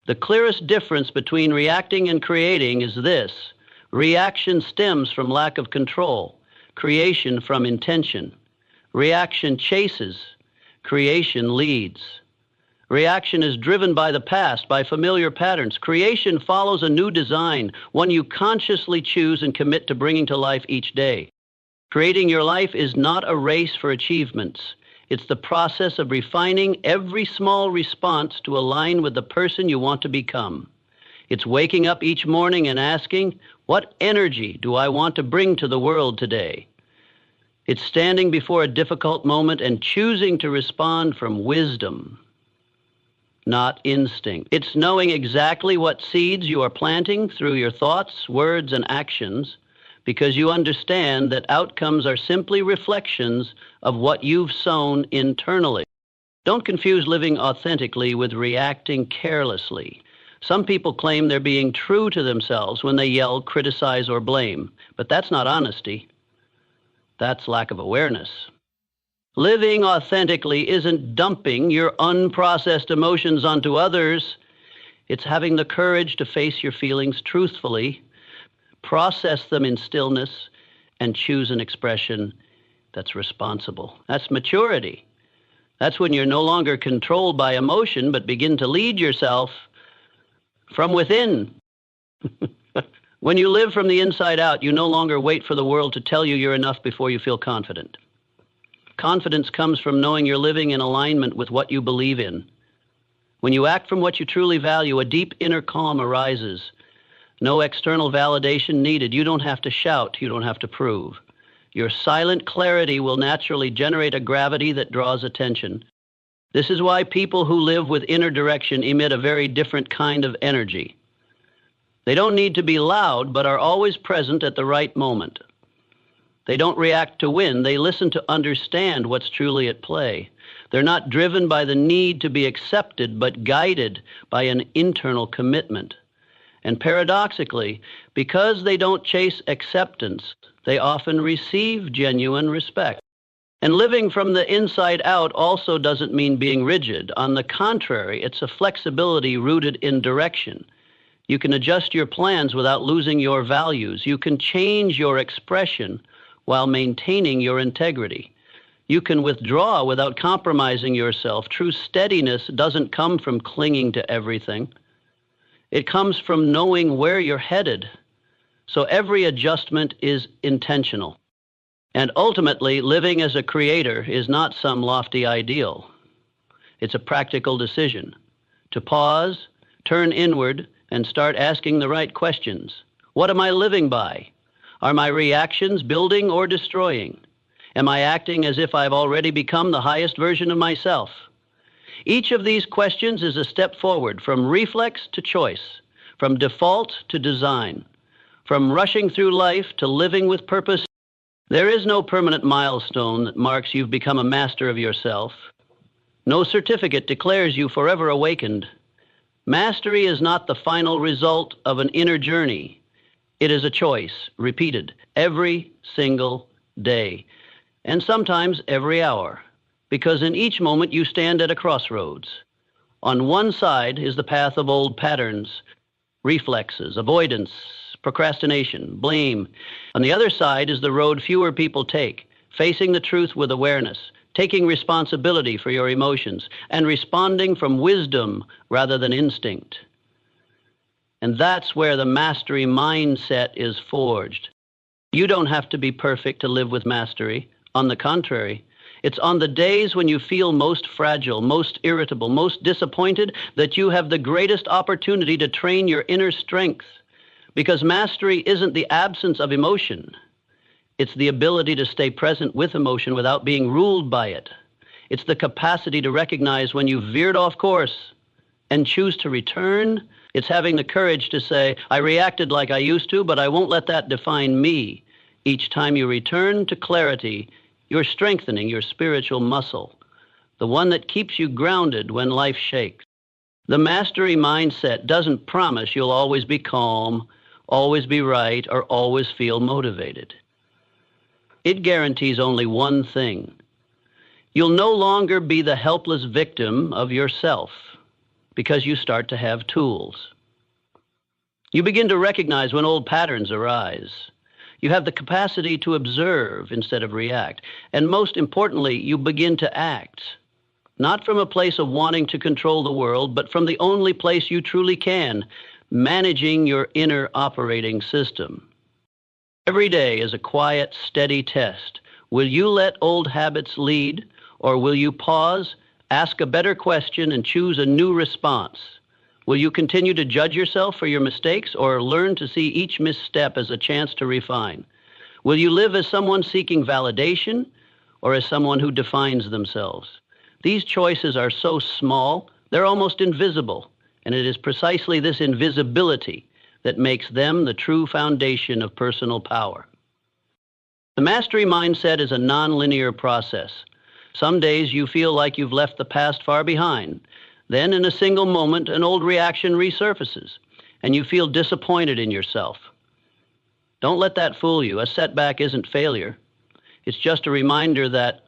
The clearest difference between reacting and creating is this: reaction stems from lack of control, creation from intention. Reaction chases, creation leads. Reaction is driven by the past, by familiar patterns. Creation follows a new design, one you consciously choose and commit to bringing to life each day. Creating your life is not a race for achievements. It's the process of refining every small response to align with the person you want to become. It's waking up each morning and asking, what energy do I want to bring to the world today? It's standing before a difficult moment and choosing to respond from wisdom, not instinct. It's knowing exactly what seeds you are planting through your thoughts, words, and actions, because you understand that outcomes are simply reflections of what you've sown internally. Don't confuse living authentically with reacting carelessly. Some people claim they're being true to themselves when they yell, criticize, or blame, but that's not honesty. That's lack of awareness. Living authentically isn't dumping your unprocessed emotions onto others. It's having the courage to face your feelings truthfully, process them in stillness, and choose an expression that's responsible. That's maturity. That's when you're no longer controlled by emotion, but begin to lead yourself from within. When you live from the inside out, you no longer wait for the world to tell you you're enough before you feel confident. Confidence comes from knowing you're living in alignment with what you believe in. When you act from what you truly value, a deep inner calm arises. No external validation needed. You don't have to shout. You don't have to prove. Your silent clarity will naturally generate a gravity that draws attention. This is why people who live with inner direction emit a very different kind of energy. They don't need to be loud, but are always present at the right moment. They don't react to win. They listen to understand what's truly at play. They're not driven by the need to be accepted, but guided by an internal commitment. And paradoxically, because they don't chase acceptance, they often receive genuine respect. And living from the inside out also doesn't mean being rigid. On the contrary, it's a flexibility rooted in direction. You can adjust your plans without losing your values. You can change your expression while maintaining your integrity. You can withdraw without compromising yourself. True steadiness doesn't come from clinging to everything. It comes from knowing where you're headed. So every adjustment is intentional. And ultimately, living as a creator is not some lofty ideal. It's a practical decision to pause, turn inward, and start asking the right questions. What am I living by? Are my reactions building or destroying? Am I acting as if I've already become the highest version of myself? Each of these questions is a step forward from reflex to choice, from default to design, from rushing through life to living with purpose. There is no permanent milestone that marks you've become a master of yourself. No certificate declares you forever awakened. Mastery is not the final result of an inner journey. It is a choice, repeated every single day, and sometimes every hour, because in each moment you stand at a crossroads. On one side is the path of old patterns, reflexes, avoidance, procrastination, blame. On the other side is the road fewer people take, facing the truth with awareness, taking responsibility for your emotions, and responding from wisdom rather than instinct. And that's where the mastery mindset is forged. You don't have to be perfect to live with mastery. On the contrary, it's on the days when you feel most fragile, most irritable, most disappointed that you have the greatest opportunity to train your inner strength. Because mastery isn't the absence of emotion. It's the ability to stay present with emotion without being ruled by it. It's the capacity to recognize when you've veered off course and choose to return. It's having the courage to say, I reacted like I used to, but I won't let that define me. Each time you return to clarity, you're strengthening your spiritual muscle, the one that keeps you grounded when life shakes. The mastery mindset doesn't promise you'll always be calm, always be right, or always feel motivated. It guarantees only one thing. You'll no longer be the helpless victim of yourself because you start to have tools. You begin to recognize when old patterns arise. You have the capacity to observe instead of react. And most importantly, you begin to act, not from a place of wanting to control the world, but from the only place you truly can, managing your inner operating system. Every day is a quiet, steady test. Will you let old habits lead, or will you pause, ask a better question, and choose a new response? Will you continue to judge yourself for your mistakes or learn to see each misstep as a chance to refine? Will you live as someone seeking validation or as someone who defines themselves? These choices are so small, they're almost invisible, and it is precisely this invisibility that makes them the true foundation of personal power. The mastery mindset is a nonlinear process. Some days you feel like you've left the past far behind. Then in a single moment, an old reaction resurfaces, and you feel disappointed in yourself. Don't let that fool you. A setback isn't failure. It's just a reminder that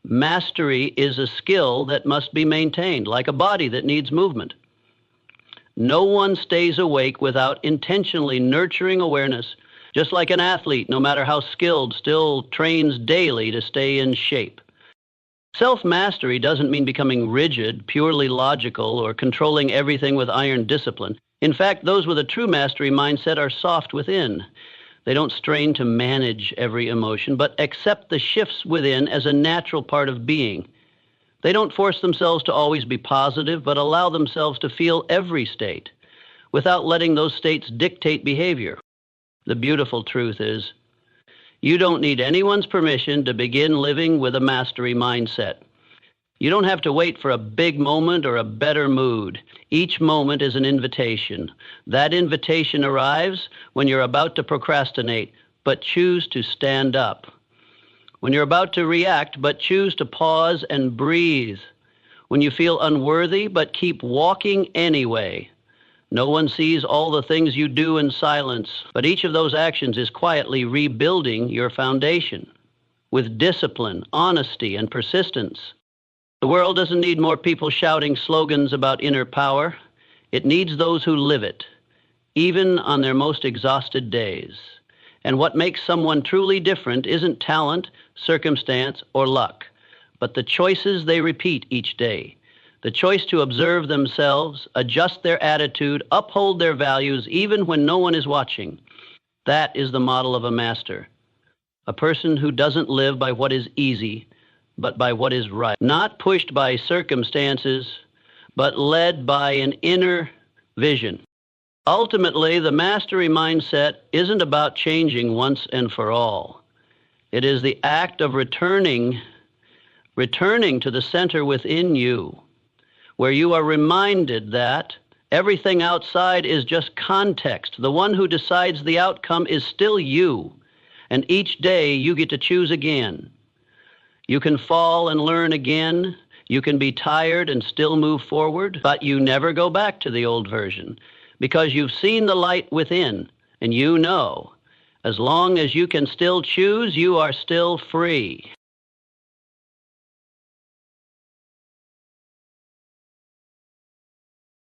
mastery is a skill that must be maintained, like a body that needs movement. No one stays awake without intentionally nurturing awareness, just like an athlete, no matter how skilled, still trains daily to stay in shape. Self-mastery doesn't mean becoming rigid, purely logical, or controlling everything with iron discipline. In fact, those with a true mastery mindset are soft within. They don't strain to manage every emotion, but accept the shifts within as a natural part of being. They don't force themselves to always be positive, but allow themselves to feel every state without letting those states dictate behavior. The beautiful truth is, you don't need anyone's permission to begin living with a mastery mindset. You don't have to wait for a big moment or a better mood. Each moment is an invitation. That invitation arrives when you're about to procrastinate, but choose to stand up. When you're about to react, but choose to pause and breathe. When you feel unworthy, but keep walking anyway. No one sees all the things you do in silence, but each of those actions is quietly rebuilding your foundation with discipline, honesty, and persistence. The world doesn't need more people shouting slogans about inner power. It needs those who live it, even on their most exhausted days. And what makes someone truly different isn't talent, circumstance, or luck, but the choices they repeat each day. The choice to observe themselves, adjust their attitude, uphold their values, even when no one is watching. That is the model of a master. A person who doesn't live by what is easy, but by what is right. Not pushed by circumstances, but led by an inner vision. Ultimately, the mastery mindset isn't about changing once and for all. It is the act of returning to the center within you, where you are reminded that everything outside is just context. The one who decides the outcome is still you, and each day you get to choose again. You can fall and learn again. You can be tired and still move forward, but you never go back to the old version because you've seen the light within, and you know, as long as you can still choose, you are still free.